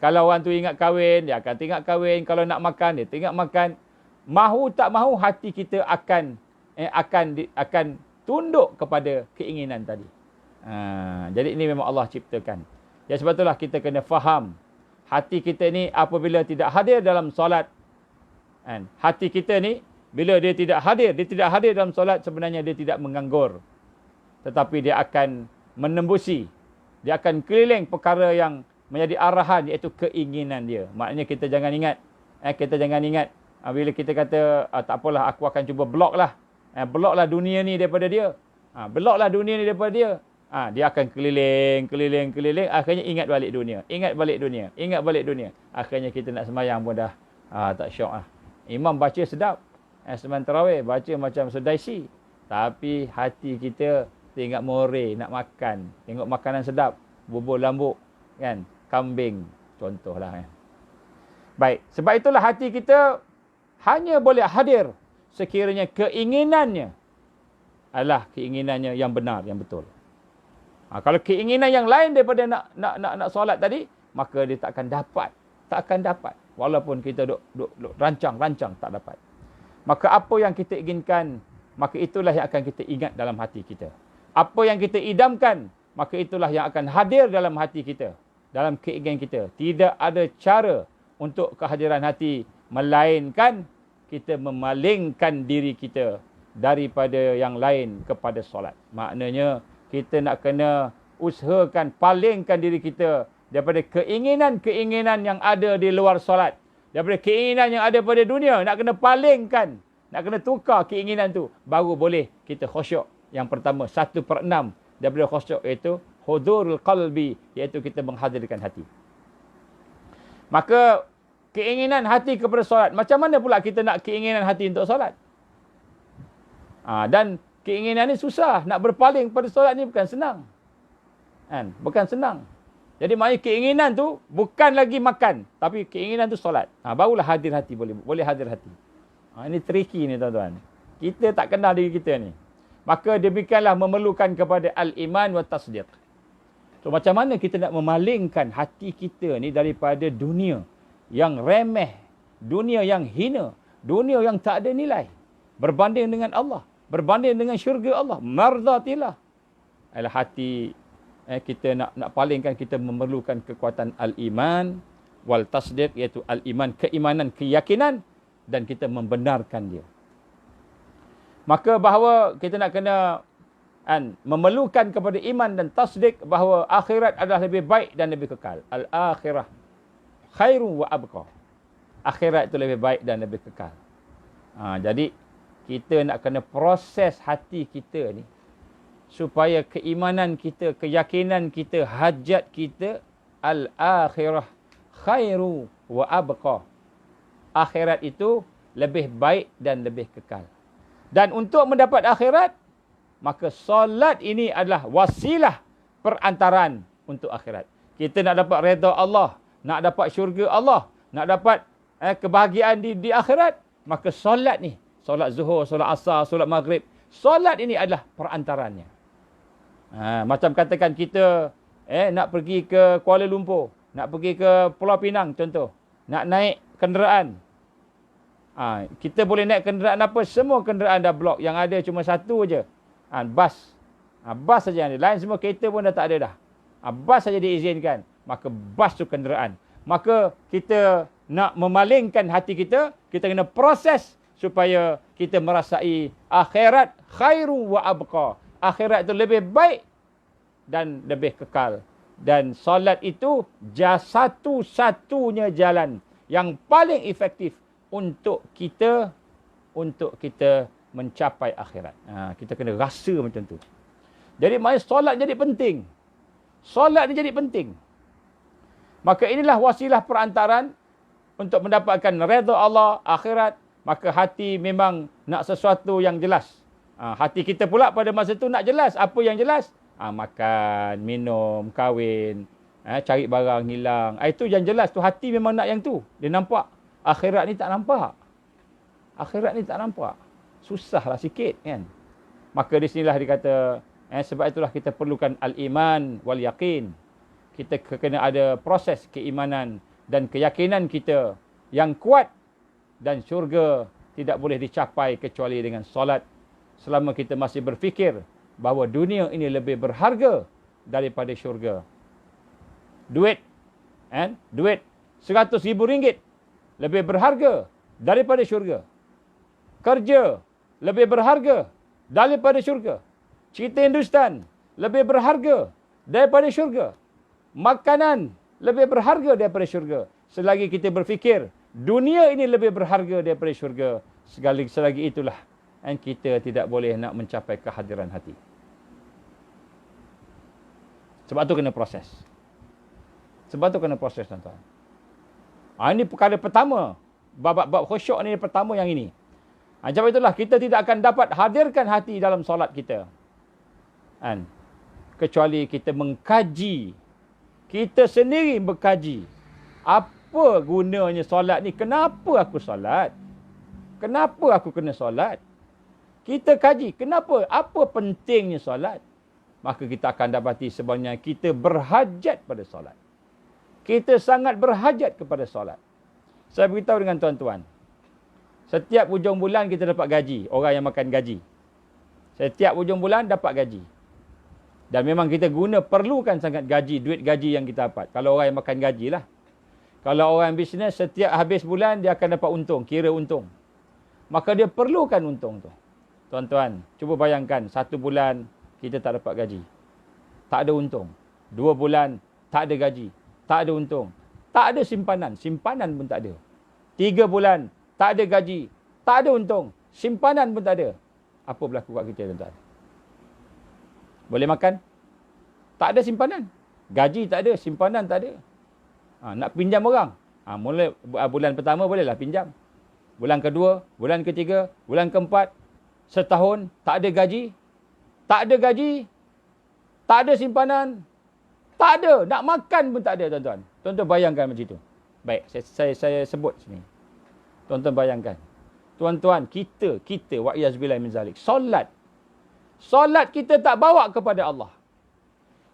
Kalau orang tu ingat kahwin, dia akan teringat kahwin. Kalau nak makan, dia teringat makan. Mahu tak mahu, hati kita akan tunduk kepada keinginan tadi. Jadi ini memang Allah ciptakan. Ya, sebab itulah kita kena faham. Hati kita ni apabila tidak hadir dalam solat. Hati kita ni, bila dia tidak hadir dalam solat, sebenarnya dia tidak menganggur. Tetapi dia akan menembusi. Dia akan keliling perkara yang menjadi arahan, iaitu keinginan dia. Maknanya kita jangan ingat. Bila kita kata, tak apalah, aku akan cuba blok lah. Blok lah dunia ni daripada dia. Dia akan keliling. Akhirnya ingat balik dunia. Akhirnya kita nak sembahyang pun dah tak syok lah. Imam baca sedap. Sembahyang tarawih baca macam sedaisi. Tapi hati kita teringat more, nak makan. Tengok makanan sedap. Bubur lambuk. Kan? Kambing. Contohlah. Baik. Sebab itulah hati kita hanya boleh hadir sekiranya keinginannya adalah keinginannya yang benar, yang betul. Kalau keinginan yang lain daripada nak solat tadi, maka dia tak akan dapat. Walaupun kita duk rancang, tak dapat. Maka apa yang kita inginkan, maka itulah yang akan kita ingat dalam hati kita. Apa yang kita idamkan, maka itulah yang akan hadir dalam hati kita, dalam keinginan kita. Tidak ada cara untuk kehadiran hati, melainkan kita memalingkan diri kita daripada yang lain kepada solat. Maknanya, kita nak kena usahakan palingkan diri kita daripada keinginan-keinginan yang ada di luar solat. Daripada keinginan yang ada pada dunia. Nak kena palingkan. Nak kena tukar keinginan tu. Baru boleh kita khusyuk. Yang pertama, 1/6 daripada khusyuk iaitu hudurul qalbi. Iaitu kita menghadirkan hati. Maka, keinginan hati kepada solat. Macam mana pula kita nak keinginan hati untuk solat? Dan keinginan ni susah. Nak berpaling pada solat ni bukan senang. Bukan senang. Jadi maknanya keinginan tu bukan lagi makan. Tapi keinginan tu solat. Barulah hadir hati. Boleh hadir hati. Ini tricky ni tuan-tuan. Kita tak kenal diri kita ni. Maka demikianlah memerlukan kepada al-iman wa tasdiq. So macam mana kita nak memalingkan hati kita ni daripada dunia yang remeh. Dunia yang hina. Dunia yang tak ada nilai. Berbanding dengan Allah. Berbanding dengan syurga Allah. Mardatillah. Adalah hati kita nak palingkan, kita memerlukan kekuatan al-iman wal tasdiq, iaitu al-iman, keimanan, keyakinan, dan kita membenarkan dia. Maka bahawa kita nak kena memerlukan kepada iman dan tasdiq bahawa akhirat adalah lebih baik dan lebih kekal. Al-akhirah khairu wa abqa. Akhirat itu lebih baik dan lebih kekal. Jadi kita nak kena proses hati kita ni supaya keimanan kita, keyakinan kita, hajat kita, al-akhirah khairu wa abqa. Akhirat itu lebih baik dan lebih kekal. Dan untuk mendapat akhirat, maka solat ini adalah wasilah perantaraan untuk akhirat. Kita nak dapat redha Allah, nak dapat syurga Allah, nak dapat kebahagiaan di akhirat, maka solat ni, solat zuhur, solat asar, solat maghrib, solat ini adalah perantaranya. Macam katakan kita nak pergi ke Kuala Lumpur, nak pergi ke Pulau Pinang contoh, nak naik kenderaan. Kita boleh naik kenderaan apa? Semua kenderaan dah blok. Yang ada cuma satu je. Bas. Bas saja yang ada. Lain semua kereta pun dah tak ada dah. Bas saja diizinkan. Maka bas tu kenderaan. Maka kita nak memalingkan hati kita, kita kena proses supaya kita merasai akhirat khairu wa abqa. Akhirat itu lebih baik dan lebih kekal. Dan solat itu satu-satunya jalan yang paling efektif untuk kita mencapai akhirat. Kita kena rasa macam tu. Jadi solat jadi penting. Solat ni jadi penting. Maka inilah wasilah perantaran untuk mendapatkan redha Allah akhirat. Maka hati memang nak sesuatu yang jelas. Hati kita pula pada masa tu nak jelas. Apa yang jelas? Makan, minum, kahwin, cari barang hilang. Itu yang jelas tu. Hati memang nak yang tu. Dia nampak. Akhirat ni tak nampak. Akhirat ni tak nampak. Susahlah sikit kan. Maka di sinilah dia kata, sebab itulah kita perlukan al-iman wal yaqin. Kita kena ada proses keimanan dan keyakinan kita yang kuat, dan syurga tidak boleh dicapai kecuali dengan solat. Selama kita masih berfikir bahawa dunia ini lebih berharga daripada syurga. Duit RM100,000 lebih berharga daripada syurga. Kerja lebih berharga daripada syurga. Cerita Hindustan lebih berharga daripada syurga. Makanan lebih berharga daripada syurga. Selagi kita berfikir dunia ini lebih berharga daripada syurga, selagi itulah kita tidak boleh nak mencapai kehadiran hati. Sebab tu kena proses. Tuan-tuan. Ini perkara pertama. Bab khusyuk ni pertama yang ini. Sebab itulah kita tidak akan dapat hadirkan hati dalam solat kita. Kecuali kita mengkaji. Kita sendiri berkaji. Apa gunanya solat ni? Kenapa aku solat? Kenapa aku kena solat? Kita kaji. Kenapa? Apa pentingnya solat? Maka kita akan dapati sebenarnya kita berhajat pada solat. Kita sangat berhajat kepada solat. Saya beritahu dengan tuan-tuan. Setiap hujung bulan kita dapat gaji. Orang yang makan gaji. Setiap hujung bulan dapat gaji. Dan memang kita perlukan sangat gaji, duit gaji yang kita dapat. Kalau orang yang makan gaji lah. Kalau orang bisnes, setiap habis bulan dia akan dapat untung, kira untung. Maka dia perlukan untung tu. Tuan-tuan, cuba bayangkan 1 bulan kita tak dapat gaji. Tak ada untung. 2 bulan tak ada gaji. Tak ada untung. Tak ada simpanan. Simpanan pun tak ada. 3 bulan tak ada gaji. Tak ada untung. Simpanan pun tak ada. Apa berlaku kat kita, tuan-tuan? Boleh makan? Tak ada simpanan. Gaji tak ada, simpanan tak ada. Nak pinjam orang. Mula bulan pertama bolehlah pinjam. Bulan kedua, bulan ketiga, bulan keempat, setahun tak ada gaji. Tak ada gaji. Tak ada simpanan. Tak ada. Nak makan pun tak ada, tuan-tuan. Tuan-tuan bayangkan macam itu. Baik, saya sebut sini. Tuan-tuan bayangkan. Tuan-tuan, kita wa'iyazbillah min zalik. Solat kita tak bawa kepada Allah.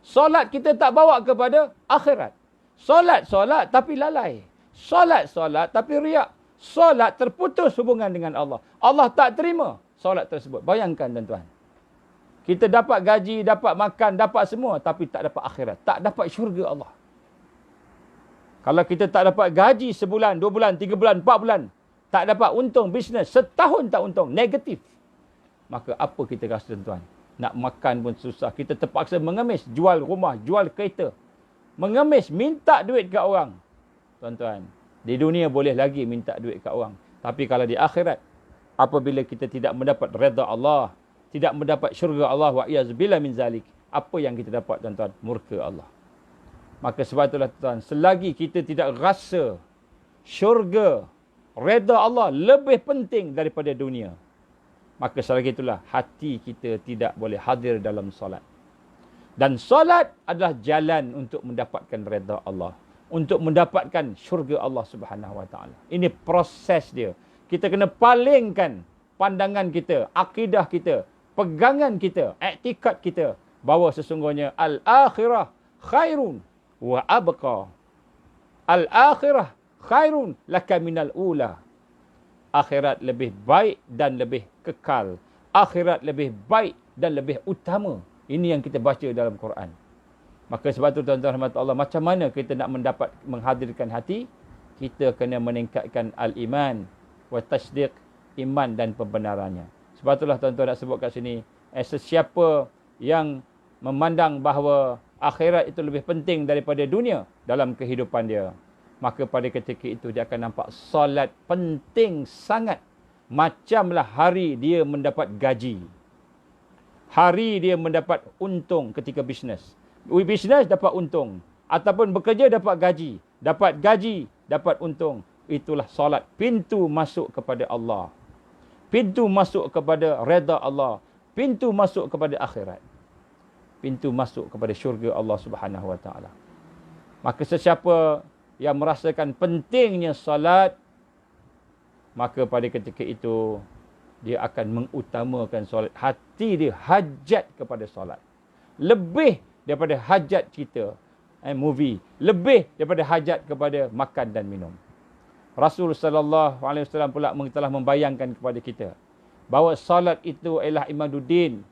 Solat kita tak bawa kepada akhirat. Solat tapi lalai. Solat tapi riak. Solat terputus hubungan dengan Allah. Allah tak terima solat tersebut. Bayangkan, tuan-tuan. Kita dapat gaji, dapat makan, dapat semua, tapi tak dapat akhirat. Tak dapat syurga Allah. Kalau kita tak dapat gaji sebulan, 2 bulan, 3 bulan, 4 bulan, tak dapat untung bisnes, setahun tak untung, negatif. Maka apa kita rasa, tuan-tuan? Nak makan pun susah. Kita terpaksa mengemis, jual rumah, jual kereta. Mengemis, minta duit kat orang. Tuan-tuan, di dunia boleh lagi minta duit kat orang. Tapi kalau di akhirat, apabila kita tidak mendapat redha Allah, tidak mendapat syurga Allah, wa'iyazbillah min zalik, apa yang kita dapat, tuan-tuan? Murka Allah. Maka sebab itulah, tuan, selagi kita tidak rasa syurga, redha Allah lebih penting daripada dunia, maka selagi itulah hati kita tidak boleh hadir dalam solat. Dan solat adalah jalan untuk mendapatkan redha Allah, untuk mendapatkan syurga Allah Subhanahu Wa Taala. Ini proses dia. Kita kena palingkan pandangan kita, akidah kita, pegangan kita, iktikad kita bahawa sesungguhnya al-akhirah khairun wa abqa. Al-akhirah khairun laka minal ula. Akhirat lebih baik dan lebih kekal. Akhirat lebih baik dan lebih utama. Ini yang kita baca dalam Quran. Maka sebab itu, tuan-tuan rahmat Allah, macam mana kita nak menghadirkan hati? Kita kena meningkatkan al-iman wa tasdiq, iman dan pembenarannya. Sebab itulah, tuan-tuan nak sebut kat sini, sesiapa yang memandang bahawa akhirat itu lebih penting daripada dunia dalam kehidupan dia, maka pada ketika itu dia akan nampak solat penting sangat. Macamlah hari dia mendapat gaji. Hari dia mendapat untung ketika bisnes. Bisnes dapat untung. Ataupun bekerja dapat gaji. Dapat gaji, dapat untung. Itulah solat. Pintu masuk kepada Allah. Pintu masuk kepada redha Allah. Pintu masuk kepada akhirat. Pintu masuk kepada syurga Allah Subhanahu Wa Taala. Maka sesiapa yang merasakan pentingnya salat, maka pada ketika itu dia akan mengutamakan solat. Hati dia hajat kepada solat. Lebih daripada hajat kita movie, lebih daripada hajat kepada makan dan minum. Rasul sallallahu alaihi wasallam pula telah membayangkan kepada kita bahawa solat itu ialah imaduddin.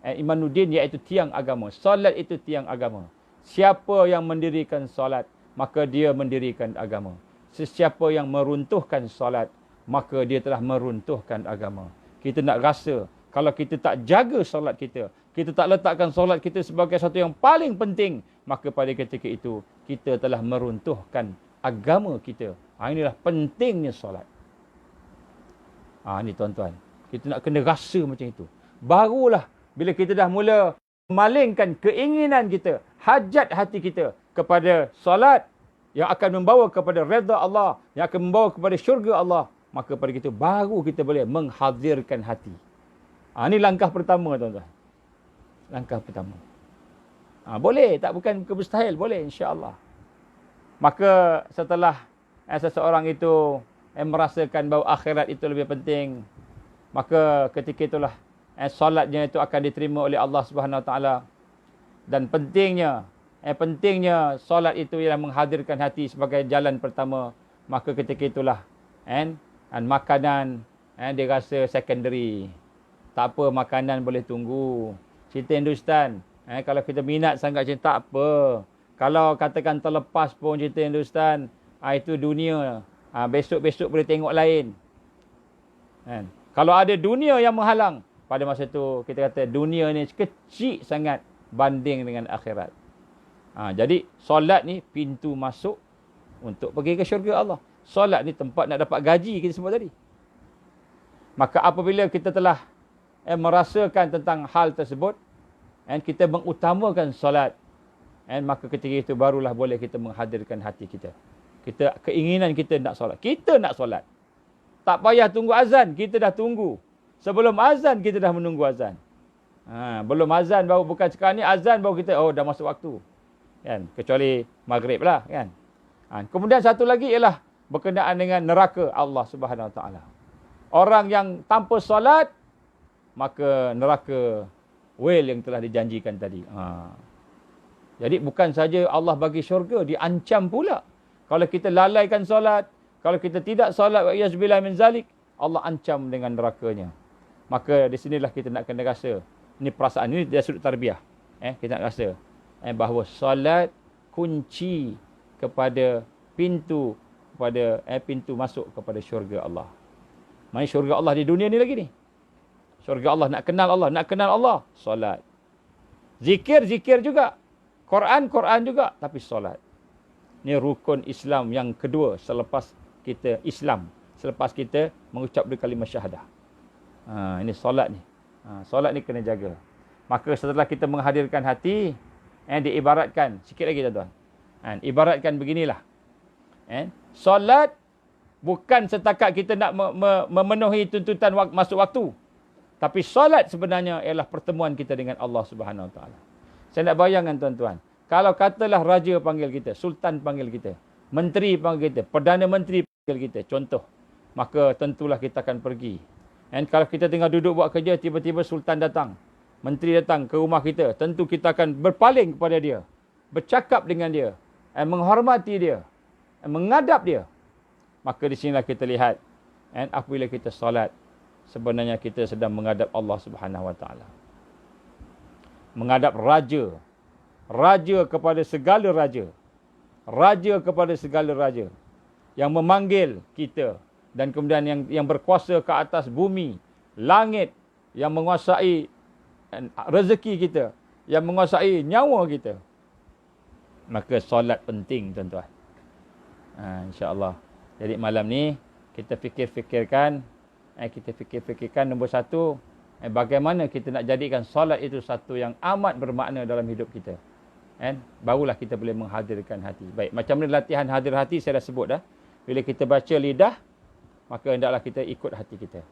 Imaduddin iaitu tiang agama. Solat itu tiang agama. Siapa yang mendirikan solat, maka dia mendirikan agama. Sesiapa yang meruntuhkan solat, maka dia telah meruntuhkan agama. Kita nak rasa kalau kita tak jaga solat kita tak letakkan solat kita sebagai satu yang paling penting, maka pada ketika itu kita telah meruntuhkan agama kita. Inilah pentingnya solat. Ini tuan-tuan, kita nak kena rasa macam itu. Barulah bila kita dah mula memalingkan keinginan kita, hajat hati kita kepada solat yang akan membawa kepada redha Allah, yang akan membawa kepada syurga Allah, maka pada itu baru kita boleh menghadirkan hati. Ini langkah pertama, tuan-tuan. Langkah pertama. Boleh, tak bukan kemustahil, boleh insya-Allah. Maka setelah seseorang itu merasakan bahawa akhirat itu lebih penting, maka ketika itulah solatnya itu akan diterima oleh Allah Subhanahu Wa Taala. Dan pentingnya solat itu ialah menghadirkan hati sebagai jalan pertama. Maka ketika itulah makanan dia rasa secondary. Tak apa, makanan boleh tunggu. Cerita Hindustan, kalau kita minat sangat macam tak apa. Kalau katakan terlepas pun cerita Hindustan, itu dunia. Besok-besok boleh tengok lain. Kalau ada dunia yang menghalang, pada masa itu kita kata dunia ni kecil sangat banding dengan akhirat. Jadi solat ni pintu masuk untuk pergi ke syurga Allah. Solat ni tempat nak dapat gaji, kita sebut tadi. Maka apabila kita telah merasakan tentang hal tersebut, kita mengutamakan solat, maka ketika itu barulah boleh kita menghadirkan hati kita. Keinginan kita nak solat. Kita nak solat. Tak payah tunggu azan, kita dah tunggu. Sebelum azan kita dah menunggu azan. Belum azan baru, bukan sekarang ni azan baru kita dah masuk waktu. Kecuali maghrib lah kan. Kemudian satu lagi ialah berkenaan dengan neraka Allah Subhanahu Wa Taala. Orang yang tanpa solat, maka neraka wel yang telah dijanjikan tadi. Jadi bukan saja Allah bagi syurga, diancam pula. Kalau kita lalaikan solat, kalau kita tidak solat, wa'iyazbillah min zalik, Allah ancam dengan nerakanya. Maka di sinilah kita nak kena rasa, ini perasaan, ini dari sudut tarbiyah. Kita nak rasa bahawa solat kunci kepada pintu masuk kepada syurga Allah. Maksudnya syurga Allah di dunia ni lagi ni. Syurga Allah, nak kenal Allah, solat. Zikir juga. Quran juga, tapi solat. Ini rukun Islam yang kedua selepas kita mengucap dua kalimah syahadah. Ini solat ni. Solat ni kena jaga. Maka setelah kita menghadirkan hati, diibaratkan sikit lagi tuan-tuan. Ibaratkan beginilah. Solat bukan setakat kita nak memenuhi tuntutan masuk waktu. Tapi solat sebenarnya ialah pertemuan kita dengan Allah Subhanahu Wa Taala. Saya nak bayangkan tuan-tuan, kalau katalah raja panggil kita, sultan panggil kita, menteri panggil kita, perdana menteri panggil kita, contoh, maka tentulah kita akan pergi. Kalau kita tengah duduk buat kerja, tiba-tiba sultan datang, menteri datang ke rumah kita, tentu kita akan berpaling kepada dia, bercakap dengan dia, menghormati dia, mengadap dia. Maka di sinilah kita lihat, apabila kita solat, sebenarnya kita sedang menghadap Allah Subhanahu Wa Taala. Menghadap raja. Raja kepada segala raja. Raja kepada segala raja. Yang memanggil kita. Dan kemudian yang berkuasa ke atas bumi, langit. Yang menguasai rezeki kita. Yang menguasai nyawa kita. Maka solat penting tuan-tuan. InsyaAllah. Jadi malam ni kita fikir-fikirkan, nombor satu, bagaimana kita nak jadikan solat itu satu yang amat bermakna dalam hidup kita. Barulah kita boleh menghadirkan hati. Baik, macam mana latihan hadir hati saya dah sebut dah. Bila kita baca lidah, maka hendaklah kita ikut hati kita.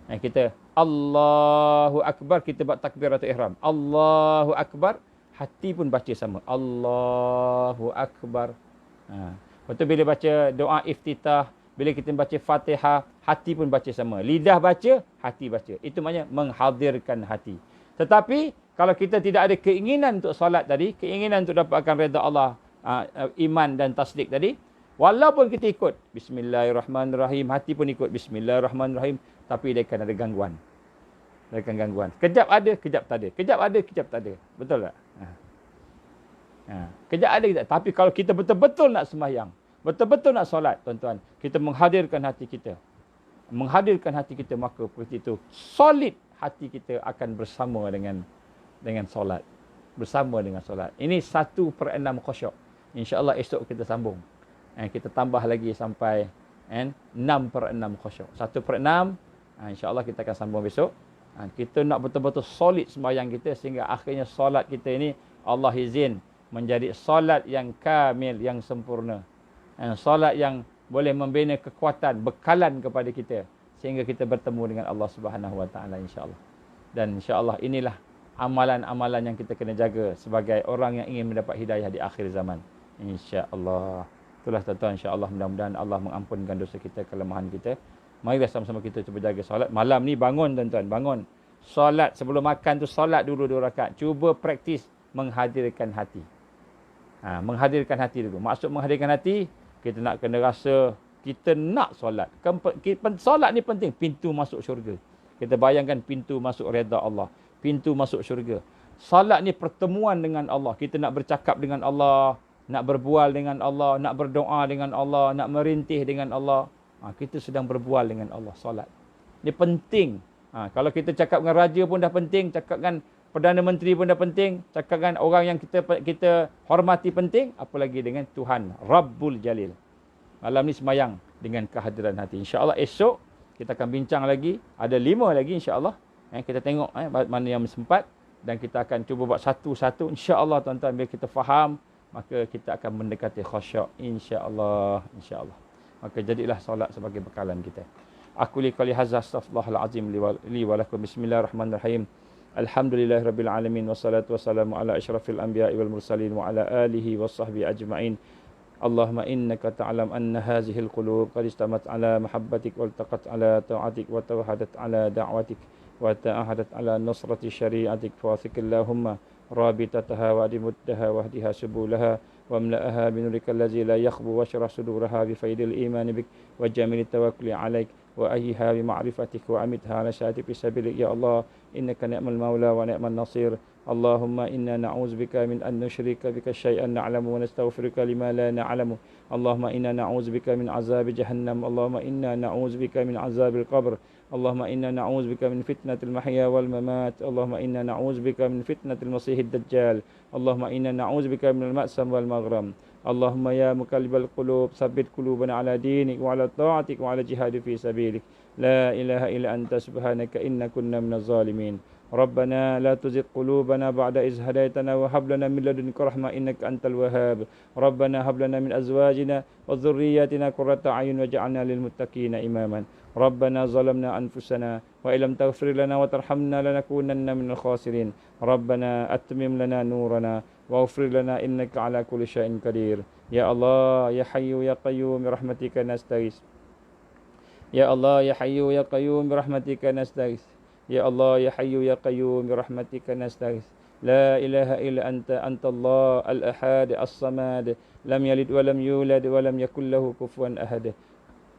Kita Allahu Akbar, kita buat takbiratul ihram. Allahu Akbar, hati pun baca sama. Allahu Akbar. Lepas tu bila baca doa iftitah, bila kita baca Fatihah, hati pun baca sama. Lidah baca, hati baca. Itu maknanya menghadirkan hati. Tetapi kalau kita tidak ada keinginan untuk solat tadi, keinginan untuk dapatkan redha Allah, iman dan tasdik tadi, walaupun kita ikut Bismillahirrahmanirrahim, hati pun ikut Bismillahirrahmanirrahim, tapi dia akan ada gangguan. Kejap ada, kejap tak ada. Kejap ada, kejap tak ada. Betul tak? Kejap ada, kejap. Tapi kalau kita betul-betul nak sembahyang, betul-betul nak solat, tuan-tuan, kita menghadirkan hati kita. Maka seperti itu solid hati kita akan bersama dengan solat. Ini 1/6 khusyuk. InsyaAllah esok kita sambung. Kita tambah lagi sampai 6/6 khusyuk. 1/6, InsyaAllah kita akan sambung besok. Kita nak betul-betul solid sembahyang kita sehingga akhirnya solat kita ini Allah izin menjadi solat yang kamil, yang sempurna. Solat yang boleh membina kekuatan, bekalan kepada kita sehingga kita bertemu dengan Allah Subhanahu Wa Taala insya-Allah. Dan insya-Allah inilah amalan-amalan yang kita kena jaga sebagai orang yang ingin mendapat hidayah di akhir zaman. Insya-Allah. Itulah tuan-tuan, insya-Allah mudah-mudahan Allah mengampunkan dosa kita, kelemahan kita. Marilah sama-sama kita cuba jaga solat. Malam ni bangun tuan-tuan, bangun. Solat sebelum makan tu solat dulu 2 rakaat. Cuba praktis menghadirkan hati. Menghadirkan hati dulu. Maksud menghadirkan hati, kita nak kena rasa kita nak solat. Solat ni penting, pintu masuk syurga. Kita bayangkan pintu masuk redha Allah, pintu masuk syurga. Solat ni pertemuan dengan Allah. Kita nak bercakap dengan Allah, nak berbual dengan Allah, nak berdoa dengan Allah, nak merintih dengan Allah. Kita sedang berbual dengan Allah, solat. Ini penting. Kalau kita cakap dengan raja pun dah penting, cakap dengan Perdana Menteri pun dah penting, cakap dengan orang yang kita hormati penting, apalagi dengan Tuhan Rabbul Jalil. Malam ni semayang dengan kehadiran hati. InsyaAllah esok kita akan bincang lagi. Ada 5 lagi insyaAllah. Kita tengok mana yang sempat. Dan kita akan cuba buat satu-satu. InsyaAllah tuan-tuan, bila kita faham, maka kita akan mendekati khusyuk. InsyaAllah. InsyaAllah. Maka jadilah solat sebagai bekalan kita. Aku li qali hadza astaghfirullahalazim li wa lakum. Bismillahirrahmanirrahim. Alhamdulillahirabbil alamin wassalatu wassalamu ala asyrafil anbiya'i wal mursalin wa ala alihi washabbihi ajma'in. Allahumma innaka ta'lam anna hadhihi alqulub qad istamat ala mahabbatik wa iltaqat ala ta'atik wa tawahadat ala da'watik wa ta'ahadat ala nusrati syari'atik fa Allahumma rabitataha wa dimuddaha wahdiha subulaha wa amla'aha binurika allazi la yakhbu wa shrah suduraha bi faidil iman bik wa jamil tawakkuli alaik wa ayyiha bi ma'rifatik wa amitha ala syahadati fi sabilik ya Allah innaka ni'mal maula wa ni'man nasir. Allahumma inna na'udzubika min an nusyrika bika syai'an na'lamu wa nastaghfiruka lima la na'lamu. Allahumma inna na'udzubika min azabi jahannam. Allahumma inna na'udzubika min azabil qabr. Allahumma inna na'udzubika min fitnatil mahya wal mamat. Allahumma inna na'udzubika min fitnatil masiihid dajjal. Allahumma inna na'udzubika minal ma'sam wal maghram. Allahumma ya muqallibal qulub tsabbit qulubana ala dinik wa ala ta'atik wa ala jihadi fi sabilik. La ilaha illa anta subhanaka inna kunna minaz zalimin. ربنا لا تزغ قلوبنا بعد إذ هديتنا وهب لنا من لدنك رحمة إنك أنت الوهاب. ربنا هب لنا من أزواجنا وذرياتنا قرة أعين واجعلنا للمتقين إماما. ربنا ظلمنا أنفسنا وإن لم تغفر لنا وترحمنا لنكونن من الخاسرين. ربنا أتمم لنا نورنا واغفر لنا إنك على كل شيء قدير. يا الله يا حي يا قيوم برحمتك نستغيث. يا الله يا حي يا قيوم برحمتك نستغيث. يا الله يا حي يا قيوم برحمتك نستغيث. لا إله إلا أنت الله الأحد الصمد لم يلد ولم يولد ولم يكن له كفوا أحد.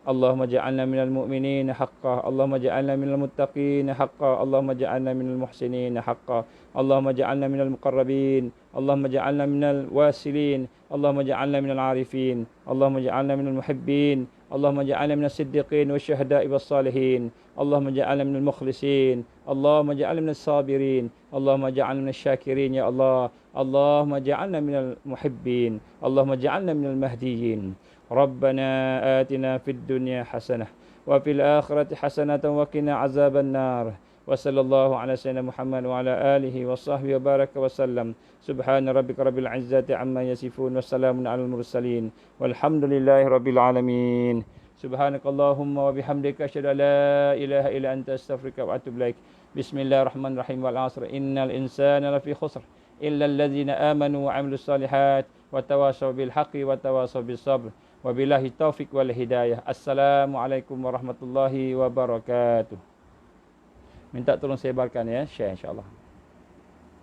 اللهم اجعلنا من المؤمنين حقا. اللهم اجعلنا من المتقين حقا. اللهم اجعلنا من المحسنين حقا. اللهم اجعلنا من المقربين. اللهم اجعلنا من الواصلين. اللهم اجعلنا من العارفين. اللهم اجعلنا من المحبين. Allahumma ja'alna minas siddiqin wasyuhada'i wassalihin. Allahumma ja'alna minal mukhlisin. Allahumma ja'alna minas sabirin. Allahumma ja'alna minasy syakirin ya Allah. Allahumma ja'alna minal muhibbin. Allahumma ja'alna minal mahdiyin. Rabbana atina fid dunya hasanah wa fil akhirati hasanatan wa qina azaban nar. Wa sallallahu ala sayyidina Muhammad wa ala alihi wa sahbihi wa baraka wa sallam. Subhana rabbika rabbil izzati amma yasifun wa salamun alal mursalin walhamdulillahi rabbil alamin. Subhanakallahumma wa bihamdika asyhadu an la ilaha illa anta astaghfiruka wa atubu ilaik. Bismillahirrahmanirrahim. Wal 'asr innal insana lafi khusr illa alladzina amanu wa 'amilus solihat wa tawasaw bil haqqi wa tawasaw bis sabr. Wabillahi taufik wal hidayah. Assalamualaikum warahmatullahi wabarakatuh. Minta tolong sebarkan ya, share insya-Allah.